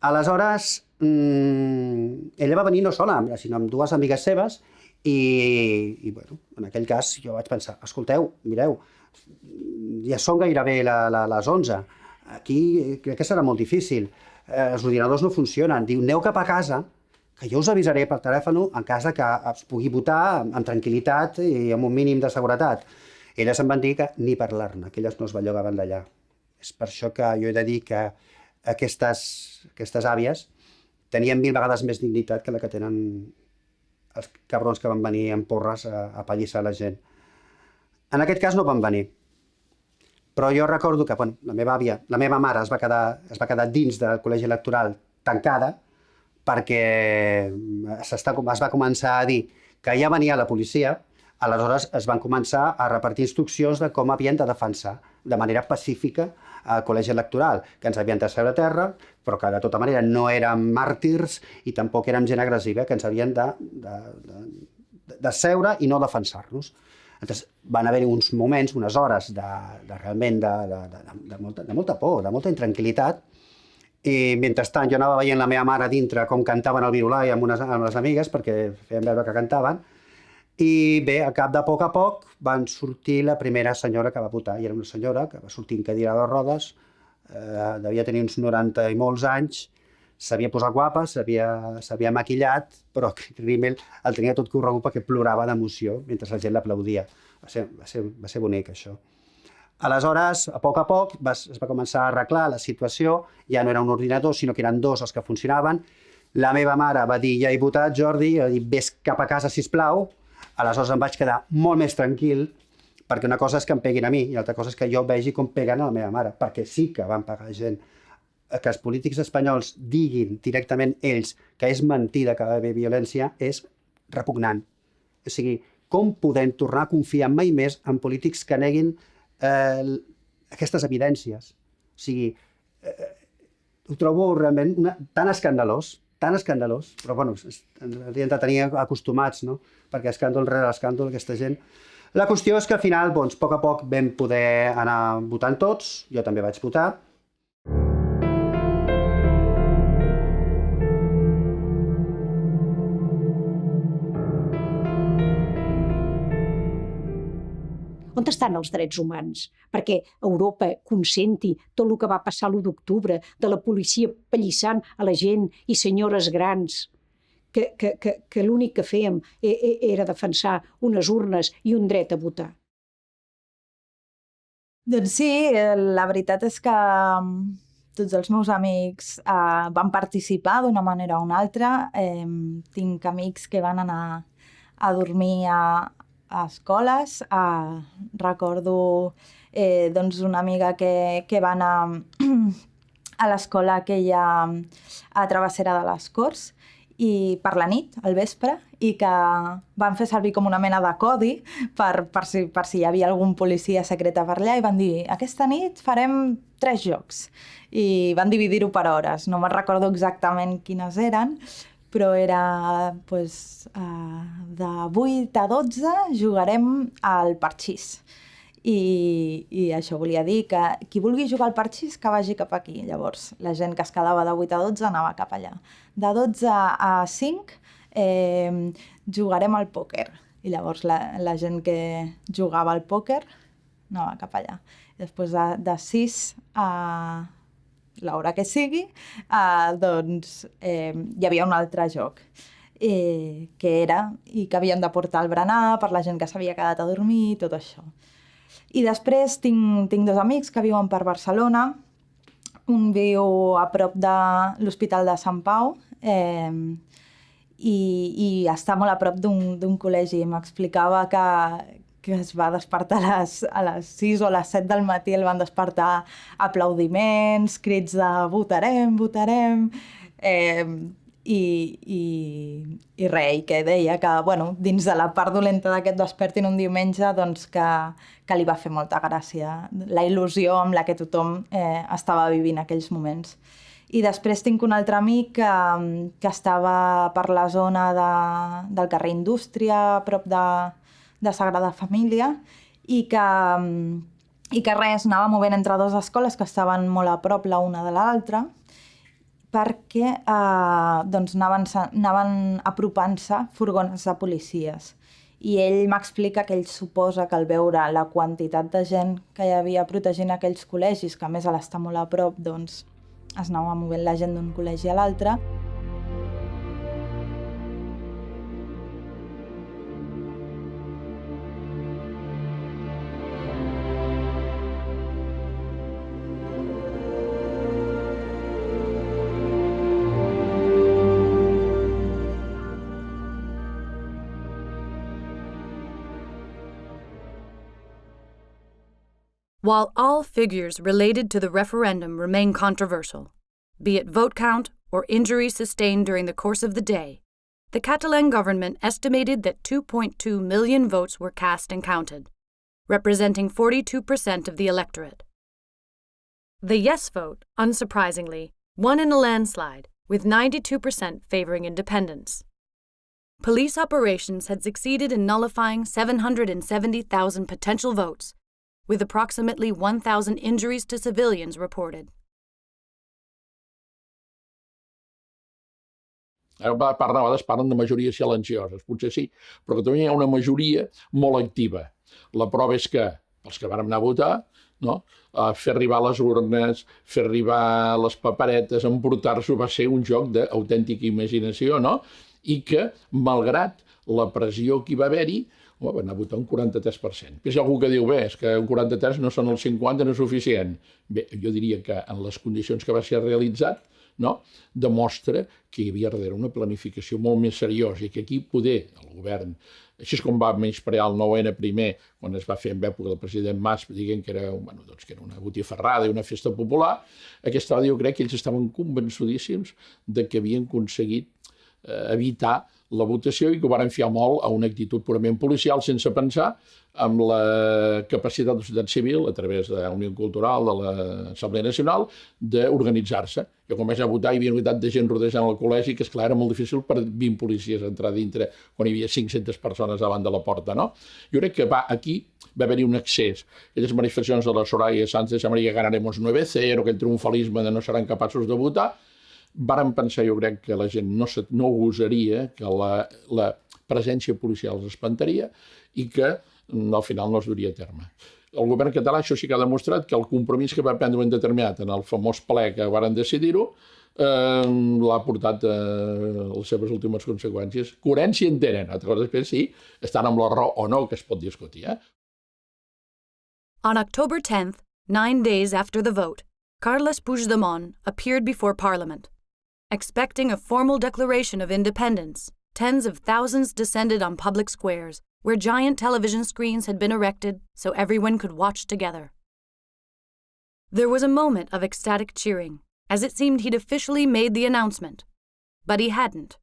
Aleshores, ella va venir no sola, sinó amb 2 amigues seves i bueno, en aquell cas jo vaig pensar, escolteu, mireu, ja són gairebé les 11, aquí crec que serà molt difícil, els ordinadors no funcionen, diu, aneu cap a casa, que jo us avisaré per telèfon en cas que es pugui votar amb tranquil·litat i amb un mínim de seguretat. Elles em van dir que ni parlar-ne, que elles no es bellugaven d'allà. És per això que jo he de dir que aquestes àvies tenien 1000 vegades més dignitat que la que tenen els cabrons que van venir amb porres a apallissar la gent. En aquest cas no van venir. Però jo recordo que la meva mare es va quedar dins del col·legi electoral tancada perquè es va començar a dir que ja venia la policia. Aleshores es van començar a repartir instruccions de com havien de defensar de manera pacífica al col·legi electoral, que ens havien de seure a terra, però que de tota manera no érem màrtirs i tampoc érem gent agressiva, que ens havien de seure i no defensar-nos. Llavors van haver-hi uns moments, unes hores realment de molta por, de molta intranquil·litat, i mentrestant jo anava veient la meva mare dintre com cantaven el virulai amb les amigues, perquè feien veure que cantaven. I bé, a poc a poc van sortir la primera senyora que va votar, i era una senyora que va sortir en cadira de rodes, devia tenir uns 90 i molts anys, s'havia posat guapa, s'havia maquillat, però Rimmel el tenia tot corregut perquè plorava d'emoció mentre la gent l'aplaudia. Va ser bonic, això. Aleshores, a poc es va començar a arreglar la situació, ja no era un ordinador, sinó que eren 2 els que funcionaven. La meva mare va dir, ja he votat, Jordi, va dir, vés cap a casa, sisplau. Aleshores em vaig quedar molt més tranquil, perquè una cosa és que em peguin a mi i l'altra cosa és que jo vegi com peguen a la meva mare, perquè sí que van pegar gent. Que els polítics espanyols diguin directament ells que és mentida que va haver violència és repugnant. O sigui, com podem tornar a confiar mai més en polítics que neguin aquestes evidències? O sigui, ho trobo realment tan escandalós, però bueno, ens hauríem de tenir acostumats, no? Perquè escàndol rere escàndol, aquesta gent. La qüestió és que al final, a poc a poc, vam poder anar votant tots, jo també vaig votar. On estan els drets humans? Perquè Europa consenti tot el que va passar l'1 d'octubre, de la policia pallissant a la gent i senyores grans, que l'únic que fèiem era defensar unes urnes i un dret a votar. Doncs sí, la veritat és que tots els meus amics van participar d'una manera o una altra. Tinc amics que van anar a dormir a escoles. Recordo una amiga que va anar a l'escola aquella a Travessera de les Corts i per la nit, al vespre, i que van fer servir com una mena de codi per si hi havia algun policia secreta per allà, i van dir, aquesta nit farem 3 jocs. I van dividir-ho per hores. No me'n recordo exactament quines eren, però era de 8 a 12 jugarem al parxís. I això volia dir que qui vulgui jugar al parxís que vagi cap aquí. Llavors, la gent que es quedava de 8 a 12 anava cap allà. De 12 a 5 jugarem al pòquer. I llavors la gent que jugava al pòquer anava cap allà. Després de 6 a l'hora que sigui, hi havia un altre joc que havien de portar el berenar per la gent que s'havia quedat a dormir, tot això. I després tinc 2 amics que viuen per Barcelona. Un viu a prop de l'Hospital de Sant Pau i està molt a prop d'un col·legi. M'explicava que es va despertar a les 6 o a les 7 del matí, el van despertar aplaudiments, crits de votarem, votarem, i res, que deia que dins de la part dolenta d'aquest despertin un diumenge, doncs que li va fer molta gràcia la il·lusió amb la que tothom estava vivint aquells moments. I després tinc un altre amic que estava per la zona del carrer Indústria, a prop de Sagrada Família, i que res, anava movent entre 2 escoles que estaven molt a prop l'una de l'altra, perquè anaven apropant-se furgones de policies. I ell m'explica que ell suposa que al veure la quantitat de gent que hi havia protegint aquells col·legis, que a més a l'estar molt a prop, doncs es anava movent la gent d'un col·legi a l'altre. While all figures related to the referendum remain controversial, be it vote count or injuries sustained during the course of the day, the Catalan government estimated that 2.2 million votes were cast and counted, representing 42% of the electorate. The yes vote, unsurprisingly, won in a landslide, with 92% favoring independence. Police operations had succeeded in nullifying 770,000 potential votes, with approximately 1,000 injuries to civilians reported. A vegades parlen de majories silencioses, potser sí, però a Catalunya hi ha una majoria molt activa. La prova és que, pels que vàrem anar a votar, no? Fer arribar les urnes, fer arribar les paperetes, emportar-s'ho va ser un joc d'autèntica imaginació, no? I que, malgrat la pressió que hi va haver-hi, va anar a votar un 43%. Hi ha algú que diu, bé, és que un 43 no són els 50, no és suficient. Bé, jo diria que en les condicions que va ser realitzat, no? Demostra que hi havia darrere una planificació molt més seriosa i que aquí poder, el govern, així és com va menysprear el 9N primer, quan es va fer en època del president Mas, dient que era una botifarrada i una festa popular, aquesta vegada jo crec que ells estaven convençudíssims de que havien aconseguit evitar la votació i que ho van enfiar molt a una actitud purament policial sense pensar en la capacitat de la societat civil, a través de la Unió Cultural, de l'Assemblea Nacional, d'organitzar-se. Jo quan vaig a votar hi havia una unitat de gent rodejant el col·legi que, esclar, era molt difícil per 20 policies entrar dintre quan hi havia 500 persones davant de la porta, no? Jo crec que aquí va haver-hi un excés. Aquelles manifestacions de la Soraya Sánchez de María ganaremos 9-0, aquell triomfalisme de no seran capaços de votar, vàrem pensar, jo crec, que la gent no gosaria, que la presència policial els espantaria i que al final no es duria a terme. El govern català això sí que ha demostrat que el compromís que va prendre un determinat en el famós ple que varen decidir-ho l'ha portat a les seves últimes conseqüències. Coherència en tenen, altra cosa després si estan amb la raó o no, que es pot discutir. On October 10th, 9 days after the vote, Carles Puigdemont appeared before Parliament. Expecting a formal declaration of independence, tens of thousands descended on public squares, where giant television screens had been erected so everyone could watch together. There was a moment of ecstatic cheering, as it seemed he'd officially made the announcement. But he hadn't.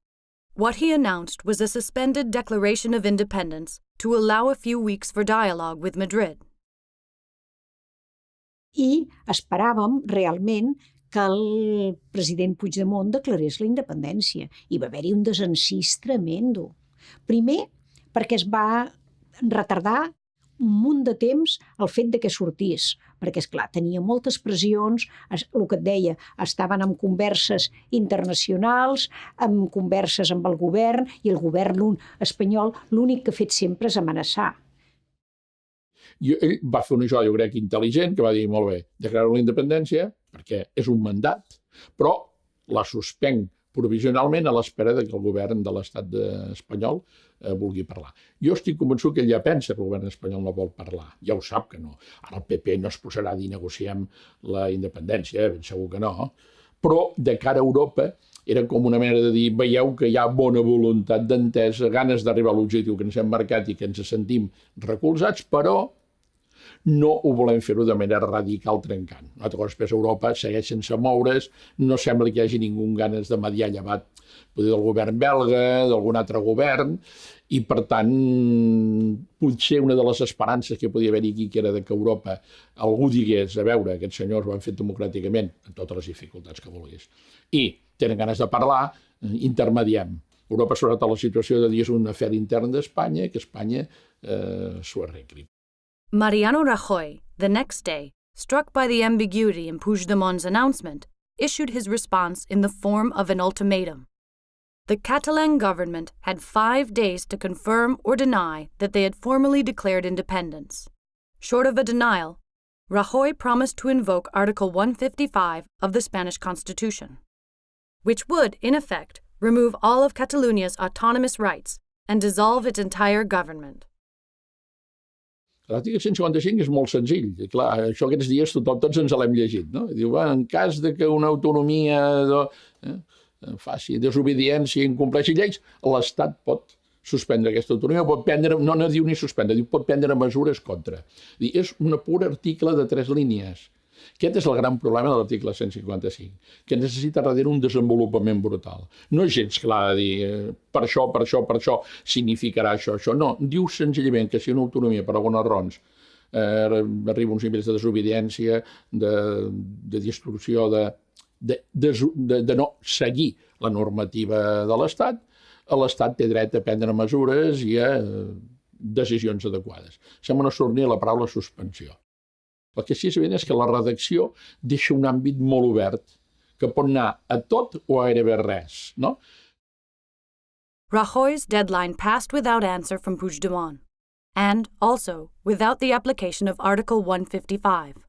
What he announced was a suspended declaration of independence to allow a few weeks for dialogue with Madrid. I esperàvem realment que el president Puigdemont declarés la independència. I va haver-hi un desencís tremendo. Primer, perquè es va retardar un munt de temps el fet de que sortís, perquè, esclar, tenia moltes pressions, el que et deia, estaven en converses internacionals, en converses amb el govern, i el govern espanyol l'únic que ha fet sempre és amenaçar. Ell va fer una cosa, jo crec, intel·ligent, que va dir, molt bé, declaro la independència, perquè és un mandat, però la suspenc provisionalment a l'espera que el govern de l'estat espanyol vulgui parlar. Jo estic convençut que ell ja pensa que el govern espanyol no vol parlar. Ja ho sap que no. Ara el PP no es posarà a dir negociem la independència, ben segur que no. Però de cara a Europa era com una manera de dir, veieu que hi ha bona voluntat d'entesa, ganes d'arribar a l'objectiu que ens hem marcat i que ens sentim recolzats, però no ho volem fer-ho de manera radical trencant. Una altra cosa, després Europa segueix sense moure's, no sembla que hi hagi ningú ganes de mediar llevat del govern belga, d'algun altre govern, i per tant, potser una de les esperances que podia haver aquí, que era que Europa algú digués, a veure, aquests senyors ho han fet democràticament, amb totes les dificultats que vulguis, i tenen ganes de parlar, intermediem. Europa s'ha posat a la situació de dir és un afer intern d'Espanya, que Espanya s'ho arregli. Mariano Rajoy, the next day, struck by the ambiguity in Puigdemont's announcement, issued his response in the form of an ultimatum. The Catalan government had 5 days to confirm or deny that they had formally declared independence. Short of a denial, Rajoy promised to invoke Article 155 of the Spanish Constitution, which would, in effect, remove all of Catalunya's autonomous rights and dissolve its entire government. L'article 155 és molt senzill. Clar, això aquests dies tots ens l'hem llegit, no? Diu, en cas de que una autonomia faci desobediència i incompleixi lleis, l'Estat pot suspendre aquesta autonomia, pot prendre, no diu ni suspendre, diu pot prendre mesures contra. És un pur article de 3 línies. Aquest és el gran problema de l'article 155, que necessita darrere un desenvolupament brutal. No és gens clar de dir per això significarà això. No, diu senzillament que si una autonomia per algunes raons arriba uns nivells de desobediència, de distorsió, de no seguir la normativa de l'Estat, l'Estat té dret a prendre mesures i a decisions adequades. Sembla no surt ni la paraula suspensió. El que sí és evident és que la redacció deixa un àmbit molt obert, que pot anar a tot o a gairebé res, no? Rajoy's deadline passed without answer from Puigdemont, and also without the application of Article 155.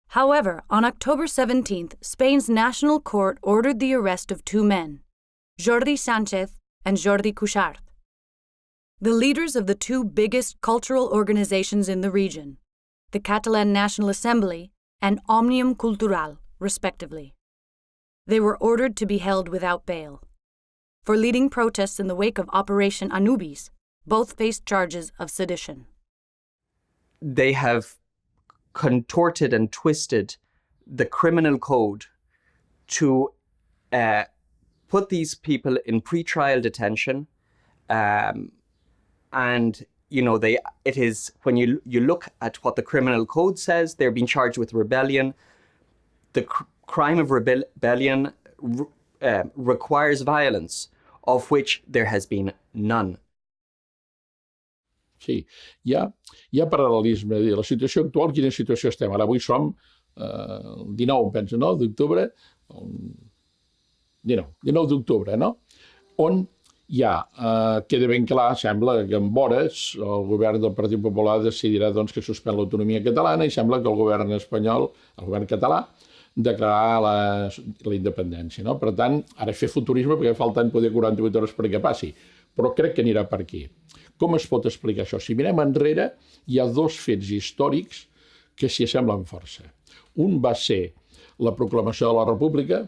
However, on October 17th, Spain's National Court ordered the arrest of 2 men, Jordi Sánchez and Jordi Cuixart, the leaders of the 2 biggest cultural organizations in the region, the Catalan National Assembly and Òmnium Cultural, respectively. They were ordered to be held without bail. For leading protests in the wake of Operation Anubis, both faced charges of sedition. They have contorted and twisted the criminal code to put these people in pre-trial detention, and it is, when you look at what the criminal code says, they're being charged with rebellion. The crime of rebellion requires violence, of which there has been none. Sí, hi ha paral·lelisme. La situació actual, quina situació estem? Ara avui som el 19, penso, no? D'octubre, 19 d'octubre, no? On ja queda ben clar, sembla que en vores el govern del Partit Popular decidirà que suspèn l'autonomia catalana i sembla que el govern espanyol, el govern català, declarar la independència. Per tant, ara fer futurisme perquè falten poder 48 hores perquè passi, però crec que anirà per aquí. Com es pot explicar això? Si mirem enrere, hi ha 2 fets històrics que s'hi assemblen força. Un va ser la proclamació de la República,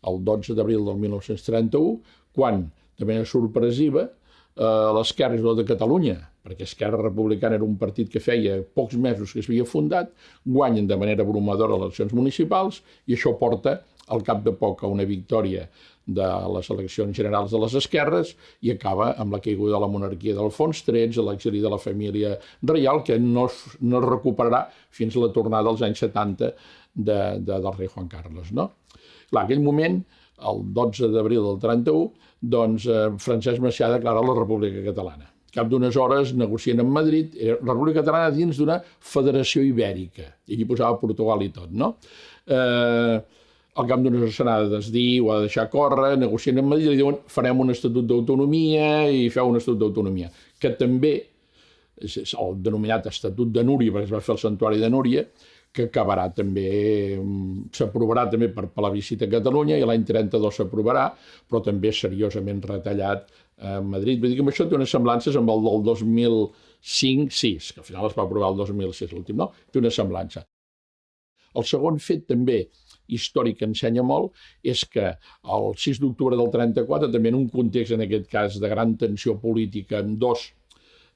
el 12 d'abril del 1931, quan, de manera sorpresiva, l'Esquerra de Catalunya, perquè Esquerra Republicana era un partit que feia pocs mesos que s'havia fundat, guanyen de manera abrumadora les eleccions municipals i això porta al cap de poc a una victòria de les eleccions generals de les esquerres i acaba amb la caiguda de la monarquia d'Alfons XIII, l'exili de la família reial, que no es recuperarà fins a la tornada als anys 70 del rei Juan Carlos. Clar, en aquell moment, el 12 d'abril del 31, doncs Francesc Macià declara la República Catalana. Al cap d'unes hores negocien amb Madrid, la República Catalana dins d'una federació ibèrica, i allí posava Portugal i tot, no? Al cap d'unes se n'ha de desdir, ho ha de deixar córrer, negocien amb Madrid i diuen farem un estatut d'autonomia i feu un estatut d'autonomia, que també és el denominat Estatut de Núria, perquè es va fer el santuari de Núria, que acabarà també, s'aprovarà també per plebiscit a Catalunya i l'any 32 s'aprovarà, però també seriosament retallat a Madrid. Vull dir que això té unes semblances amb el del 2005-6, que al final es va aprovar el 2006, l'últim, no? Té una semblança. El segon fet també històric que ensenya molt és que el 6 d'octubre del 34, també en un context, en aquest cas, de gran tensió política amb dos,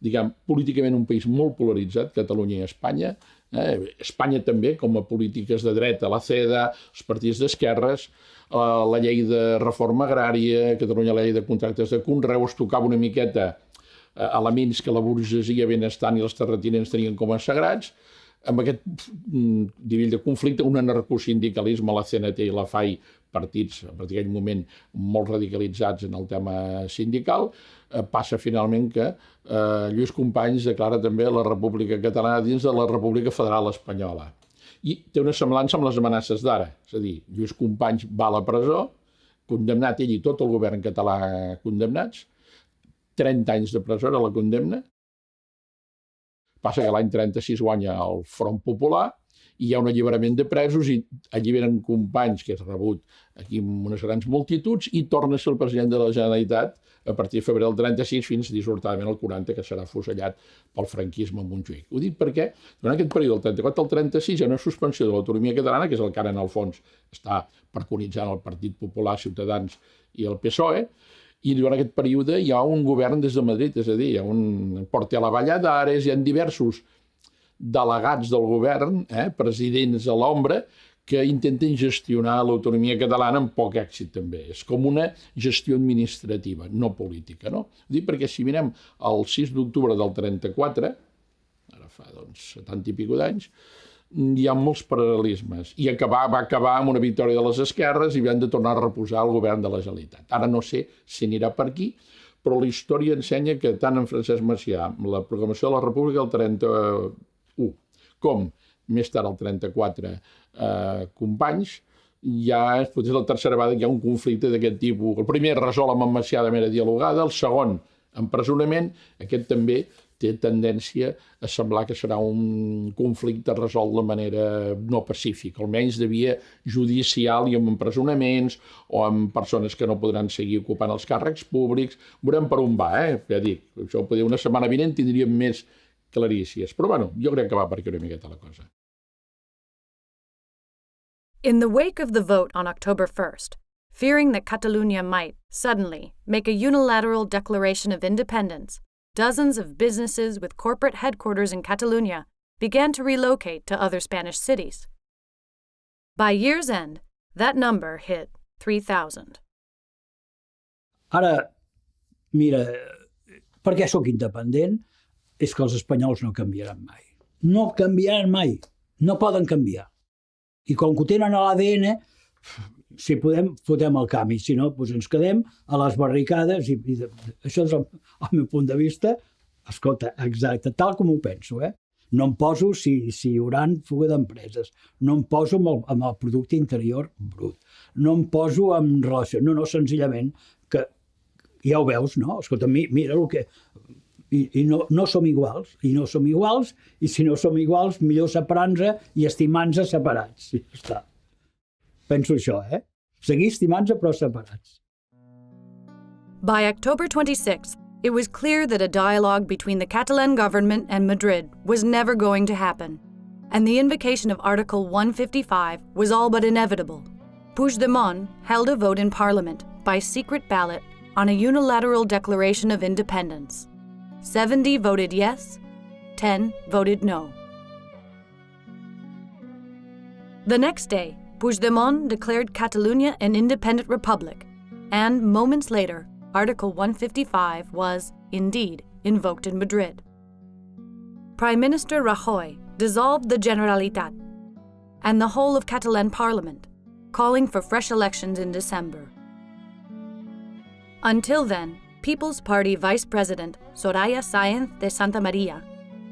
diguem, políticament un país molt polaritzat, Catalunya i Espanya, Espanya també, com a polítiques de dreta, la CEDA, els partits d'esquerres, la llei de reforma agrària, Catalunya la llei de contractes de conreu, es tocava una miqueta elements que la burgesia benestant i els terratinents tenien com a sagrats, amb aquest nivell de conflicte, un anarcosindicalisme, la CNT i la FAI, partits a partir d'aquell moment molt radicalitzats en el tema sindical, passa finalment que Lluís Companys declara també la República Catalana dins de la República Federal Espanyola. I té una semblança amb les amenaces d'ara, és a dir, Lluís Companys va a la presó, condemnat ell i tot el govern català condemnats, 30 anys de presó era la condemna. Passa que l'any 36 guanya el Front Popular i hi ha un alliberament de presos i alliberen Companys, que és rebut aquí amb unes grans multituds, i torna a ser el president de la Generalitat a partir de febrer del 36 fins dissortadament al 40, que serà afusellat pel franquisme a Montjuïc. Ho dic perquè durant aquest període del 34 al 36 hi ha una suspensió de l'autonomia catalana, que és el que ara en el fons està preconitzant el Partit Popular, Ciutadans i el PSOE, I durant aquest període hi ha un govern des de Madrid, és a dir, hi ha un Portela Valladares, hi ha diversos delegats del govern, presidents a l'ombra, que intenten gestionar l'autonomia catalana amb poc èxit també. És com una gestió administrativa, no política, no? Dic perquè si mirem el 6 d'octubre del 34, ara fa 70 i escaig d'anys, hi ha molts paral·lelismes. I va acabar amb una victòria de les esquerres i van de tornar a reposar el govern de la Generalitat. Ara no sé si anirà per aquí, però la història ensenya que tant en Francesc Macià, amb la proclamació de la República el 31, com més tard el 34, Companys, ja potser és la tercera vegada que hi ha un conflicte d'aquest tipus. El primer resol amb en Macià de manera dialogada, el segon empresonament, aquest també té tendència a semblar que serà un conflicte resolt de manera no pacífica, almenys de via judicial i amb empresonaments o amb persones que no podran seguir ocupant els càrrecs públics. Veurem per on va, ja dic, això potser una setmana vinent tindríem més clarícies, però bueno, jo crec que va per aquí una miqueta la cosa. In the wake of the vote on October 1st, fearing that Catalunya might, suddenly, make a unilateral declaration of independence, dozens of businesses with corporate headquarters in Catalunya began to relocate to other Spanish cities. By year's end, that number hit 3,000. Ara, mira, per què sóc independent? És que els espanyols no canviaran mai. No canviaran mai. No poden canviar. I com que ho tenen a l'ADN, si podem, fotem el canvi. Si no, doncs ens quedem a les barricades. I això és el meu punt de vista. Escolta, exacte, tal com ho penso. No em poso si hi haurà fuga d'empreses. No em poso amb el producte interior brut. No em poso en relació... No, senzillament, que ja ho veus, no? Escolta, mira el que... I no som iguals, i si no som iguals, millor separar-nos i estimar-nos separats. I ja està. Penso això, Seguir estimant-nos però separats. By October 26th, it was clear that a dialogue between the Catalan government and Madrid was never going to happen, and the invocation of Article 155 was all but inevitable. Puigdemont held a vote in Parliament by secret ballot on a unilateral declaration of independence. 70 voted yes, 10 voted no. The next day, Puigdemont declared Catalunya an independent republic, and moments later, Article 155 was, indeed, invoked in Madrid. Prime Minister Rajoy dissolved the Generalitat and the whole of Catalan Parliament, calling for fresh elections in December. Until then, People's Party Vice President Soraya Sáenz de Santamaría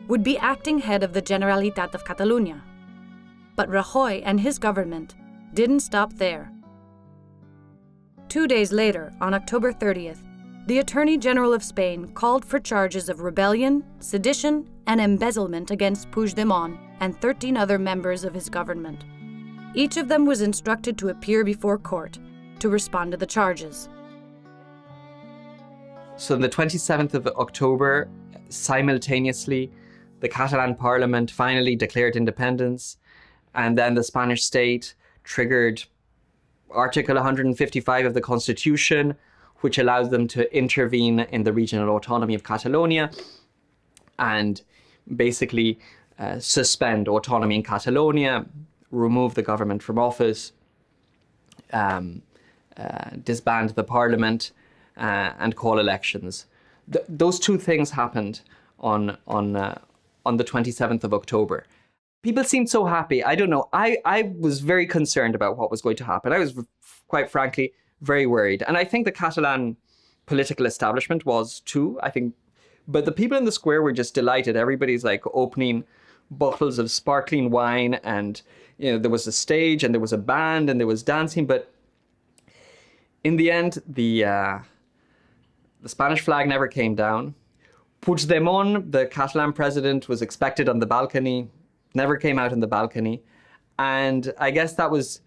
would be acting head of the Generalitat of Catalunya. But Rajoy and his government didn't stop there. 2 days later, on October 30th, the Attorney General of Spain called for charges of rebellion, sedition, and embezzlement against Puigdemont and 13 other members of his government. Each of them was instructed to appear before court to respond to the charges. So on the 27th of October, simultaneously, the Catalan Parliament finally declared independence, and then the Spanish state triggered Article 155 of the Constitution, which allows them to intervene in the regional autonomy of Catalonia and basically suspend autonomy in Catalonia, remove the government from office, disband the parliament, and call elections. Those two things happened on the 27th of October. People seemed so happy. I don't know. I was very concerned about what was going to happen. I was, quite frankly, very worried. And I think the Catalan political establishment was too, I think. But the people in the square were just delighted. Everybody's like opening bottles of sparkling wine, and there was a stage and there was a band and there was dancing. But in the end, the Spanish flag never came down. Puigdemont, the Catalan president, was expected on the balcony, never came out on the balcony. And I guess that was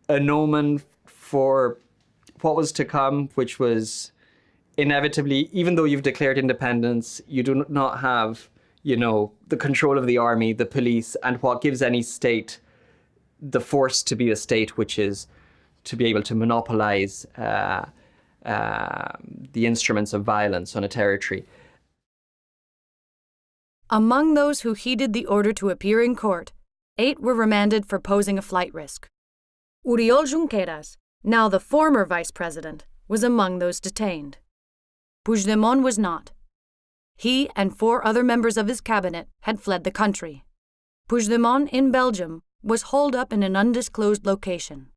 an omen for what was to come, which was inevitably, even though you've declared independence, you do not have, the control of the army, the police, and what gives any state the force to be a state, which is to be able to monopolize the instruments of violence on a territory. Among those who heeded the order to appear in court, 8 were remanded for posing a flight risk. Oriol Junqueras, now the former vice president, was among those detained. Puigdemont was not. He and 4 other members of his cabinet had fled the country. Puigdemont in Belgium was holed up in an undisclosed location.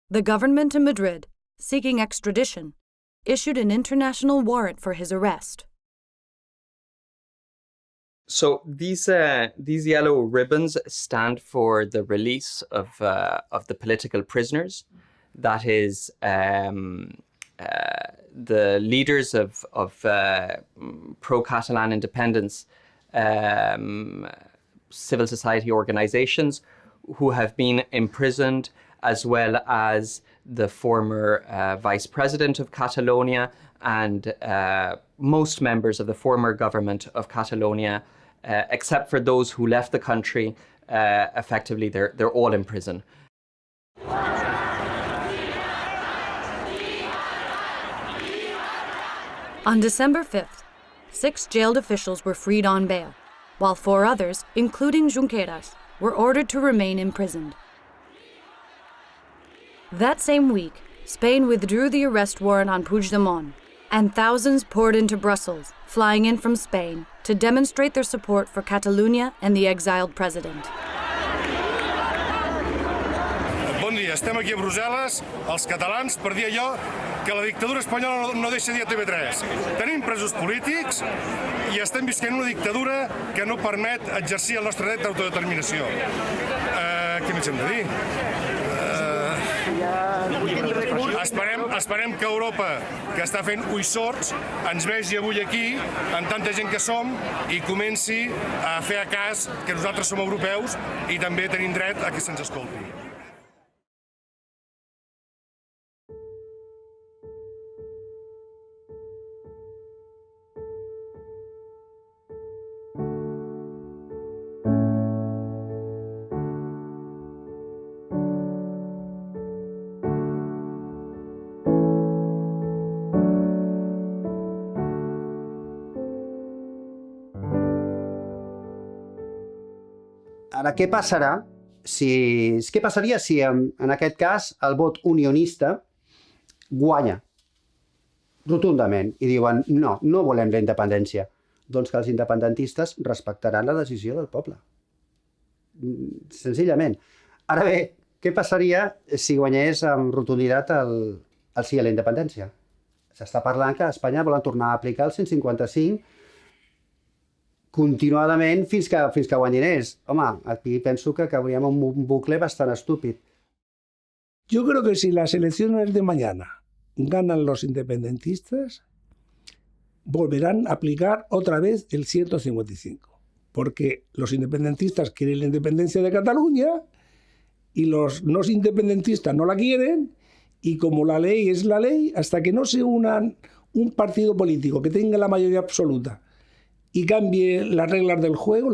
The government in Madrid, seeking extradition, issued an international warrant for his arrest. So these yellow ribbons stand for the release of the political prisoners. That is the leaders of pro-Catalan independence civil society organizations who have been imprisoned, as well as the former vice president of Catalonia and most members of the former government of Catalonia, except for those who left the country. Effectively, they're all in prison. On December 5th, 6 jailed officials were freed on bail, while 4 others, including Junqueras, were ordered to remain imprisoned. That same week, Spain withdrew the arrest warrant on Puigdemont, and thousands poured into Brussels, flying in from Spain, to demonstrate their support for Catalunya and the exiled president. Bon dia, estem aquí a Brussel·les, els catalans, per dir allò que la dictadura espanyola no deixa dir a TV3. Tenim presos polítics i estem visquent una dictadura que no permet exercir el nostre dret d'autodeterminació. Què més hem de dir? Esperem que Europa, que està fent ulls sords, ens vegi avui aquí, amb tanta gent que som, i comenci a fer cas que nosaltres som europeus i també tenim dret a que se'ns escolti. Ara, què passaria si en aquest cas el vot unionista guanya rotundament i diuen no volem la independència? Doncs que els independentistes respectaran la decisió del poble. Senzillament. Ara bé, què passaria si guanyés amb rotunditat el sí a la independència? S'està parlant que a Espanya volen tornar a aplicar el 155 continuadament fins que guanyin ells. Home, aquí penso que cauríem en un bucle bastant estúpid. Yo creo que si las elecciones de mañana ganan los independentistas, volverán a aplicar otra vez el 155. Porque los independentistas quieren la independencia de Cataluña y los no independentistas no la quieren, y como la ley es la ley, hasta que no se unan un partido político que tenga la mayoría absoluta y cambie las reglas del juego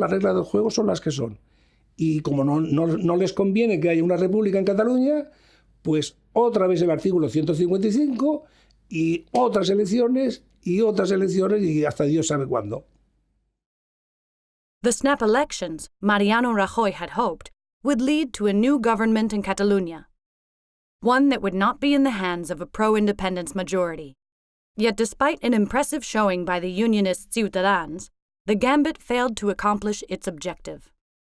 son las que son. Y como no les conviene que haya una república en Cataluña, pues otra vez el artículo 155 y otras elecciones y hasta Dios sabe cuándo. The snap elections, Mariano Rajoy had hoped, would lead to a new government in Catalonia, one that would not be in the hands of a pro-independence majority. Yet despite an impressive showing by the unionist Ciutadans, the gambit failed to accomplish its objective.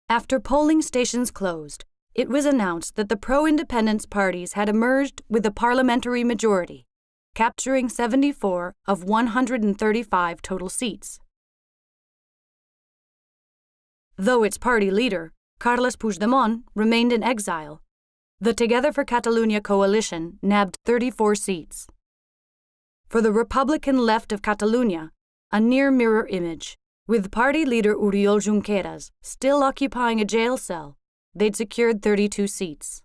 After polling stations closed, it was announced that the pro-independence parties had emerged with a parliamentary majority, capturing 74 of 135 total seats. Though its party leader, Carles Puigdemont, remained in exile, the Together for Catalunya coalition nabbed 34 seats. For the Republican left of Catalunya, a near-mirror image, with party leader Oriol Junqueras still occupying a jail cell, they'd secured 32 seats.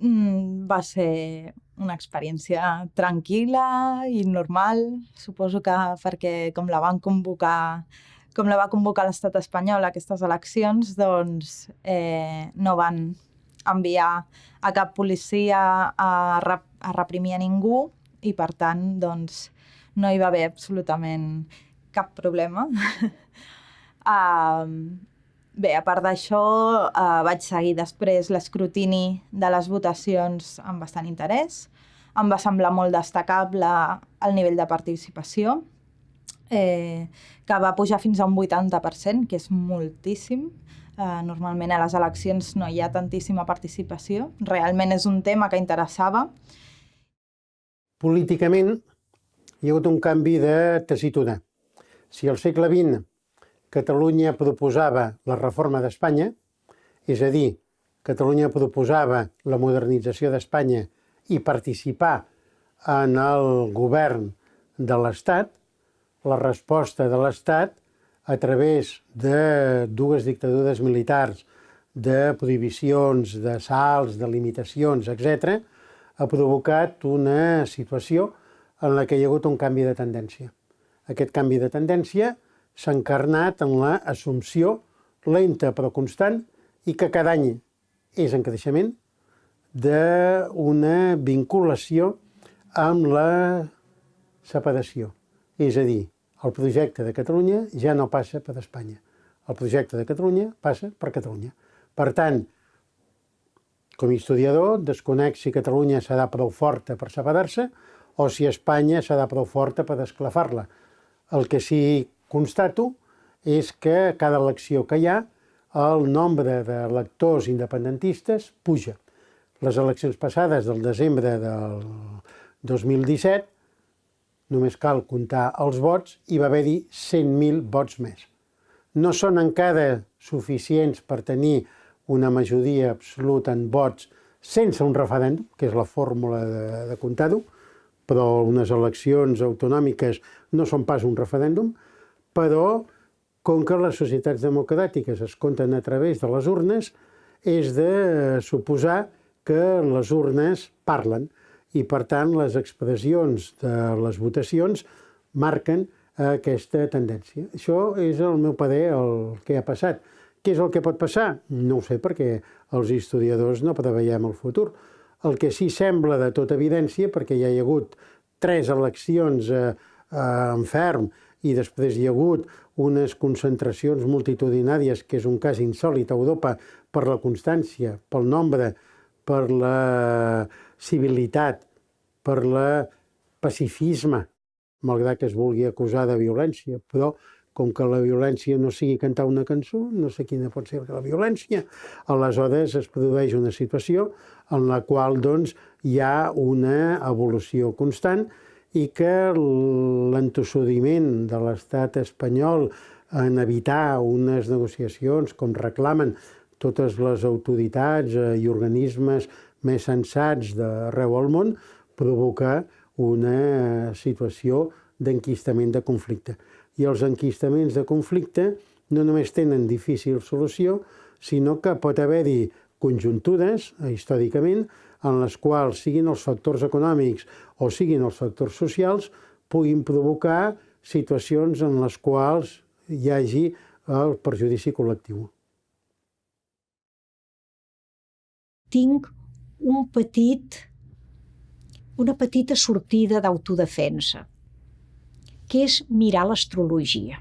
Va ser una experiència tranquil·la i normal, suposo que perquè com la va convocar l'estat espanyol a aquestes eleccions, doncs no van enviar a cap policia a a reprimir a ningú i, per tant, doncs, no hi va haver absolutament cap problema. Bé, a part d'això, vaig seguir després l'escrutini de les votacions amb bastant interès. Em va semblar molt destacable el nivell de participació, que va pujar fins a un 80%, que és moltíssim. Normalment a les eleccions no hi ha tantíssima participació. Realment és un tema que interessava. Políticament hi ha hagut un canvi de tessitura. Si al segle XX Catalunya proposava la reforma d'Espanya, és a dir, Catalunya proposava la modernització d'Espanya i participar en el govern de l'Estat, la resposta de l'Estat a través de dues dictadures militars, de prohibicions, d'assalts, de limitacions, etc., ha provocat una situació en la que hi ha hagut un canvi de tendència. Aquest canvi de tendència s'ha encarnat en l'assumpció lenta però constant i que cada any és en creixement d'una vinculació amb la separació. És a dir, el projecte de Catalunya ja no passa per Espanya. El projecte de Catalunya passa per Catalunya. Per tant, com a historiador, desconec si Catalunya serà prou forta per separar-se o si Espanya serà prou forta per esclafar-la. El que sí constato és que cada elecció que hi ha, el nombre d'electors independentistes puja. Les eleccions passades del desembre del 2017, només cal comptar els vots, hi va haver-hi 100.000 vots més. No són encara suficients per tenir una majoria absoluta en vots sense un referèndum, que és la fórmula de comptar-ho, però unes eleccions autonòmiques no són pas un referèndum, però com que les societats democràtiques es compten a través de les urnes, és de suposar que les urnes parlen i, per tant, les expressions de les votacions marquen aquesta tendència. Això és, al meu parer, el que ha passat. Què és el que pot passar? No ho sé, perquè els historiadors no preveiem el futur. El que sí sembla de tota evidència, perquè ja hi ha hagut 3 eleccions en ferm i després hi ha hagut unes concentracions multitudinàries, que és un cas insòlit a Europa per la constància, pel nombre, per la civilitat, per el pacifisme, malgrat que es vulgui acusar de violència, però com que la violència no sigui cantar una cançó, no sé quina pot ser la violència, aleshores es produeix una situació en la qual doncs, hi ha una evolució constant i que l'entossudiment de l'estat espanyol en evitar unes negociacions com reclamen totes les autoritats i organismes més sensats d'arreu del món provoca una situació d'enquistament de conflicte. I els enquistaments de conflicte no només tenen difícil solució, sinó que pot haver-hi conjuntures, històricament, en les quals siguin els factors econòmics o siguin els factors socials, puguin provocar situacions en les quals hi hagi el perjudici col·lectiu. Tinc una petita sortida d'autodefensa, que és mirar l'astrologia.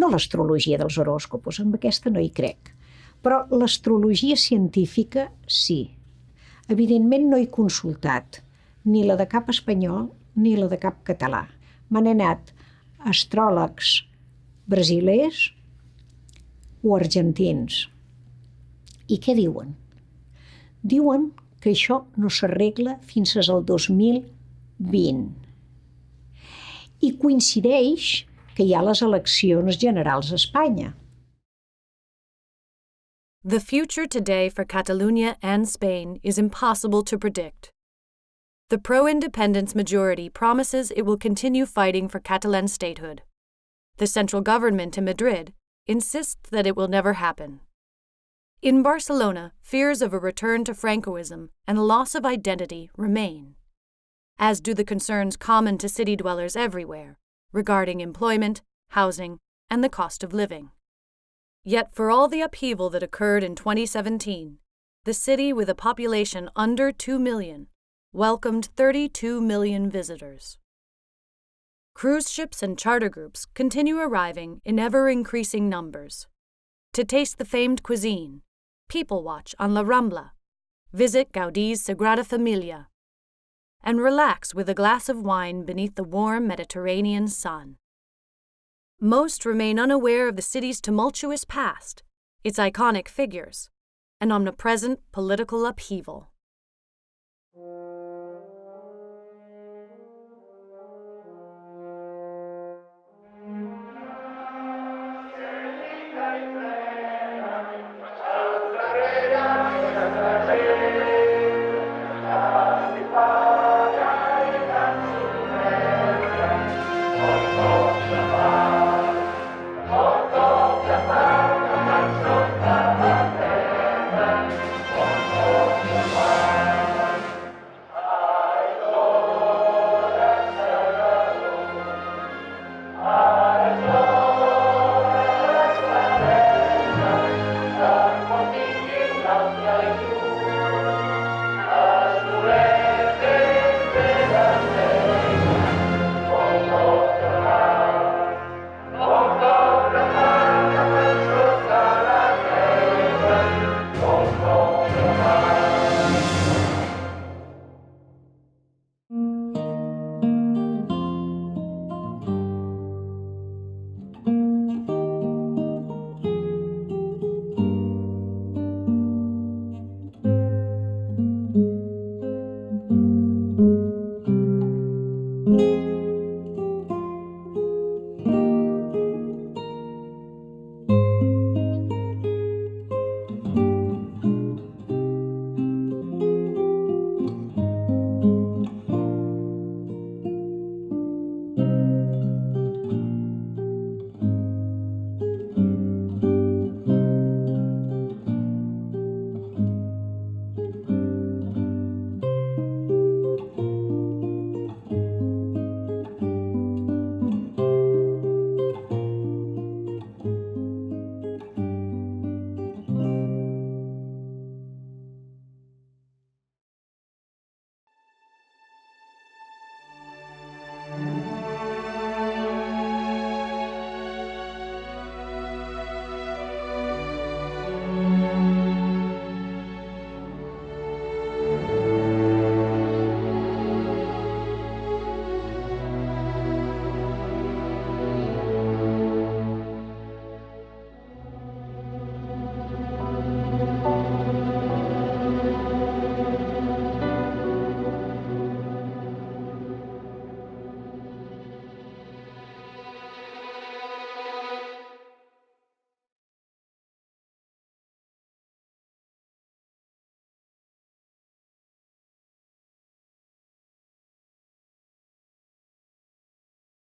No l'astrologia dels horòscopos, amb aquesta no hi crec, però l'astrologia científica sí. Evidentment no he consultat ni la de cap espanyol ni la de cap català. M'han anat astròlegs brasilers o argentins. I què diuen? Diuen que això no s'arregla fins al 2020. I coincideix que hi ha les eleccions generals a Espanya. The future today for Catalonia and Spain is impossible to predict. The pro-independence majority promises it will continue fighting for Catalan statehood. The central government in Madrid insists that it will never happen. In Barcelona, fears of a return to Francoism and a loss of identity remain, as do the concerns common to city dwellers everywhere regarding employment, housing, and the cost of living. Yet for all the upheaval that occurred in 2017, the city with a population under 2 million welcomed 32 million visitors. Cruise ships and charter groups continue arriving in ever-increasing numbers. To taste the famed cuisine, people watch on La Rambla, visit Gaudi's Sagrada Familia, and relax with a glass of wine beneath the warm Mediterranean sun. Most remain unaware of the city's tumultuous past, its iconic figures, and omnipresent political upheaval.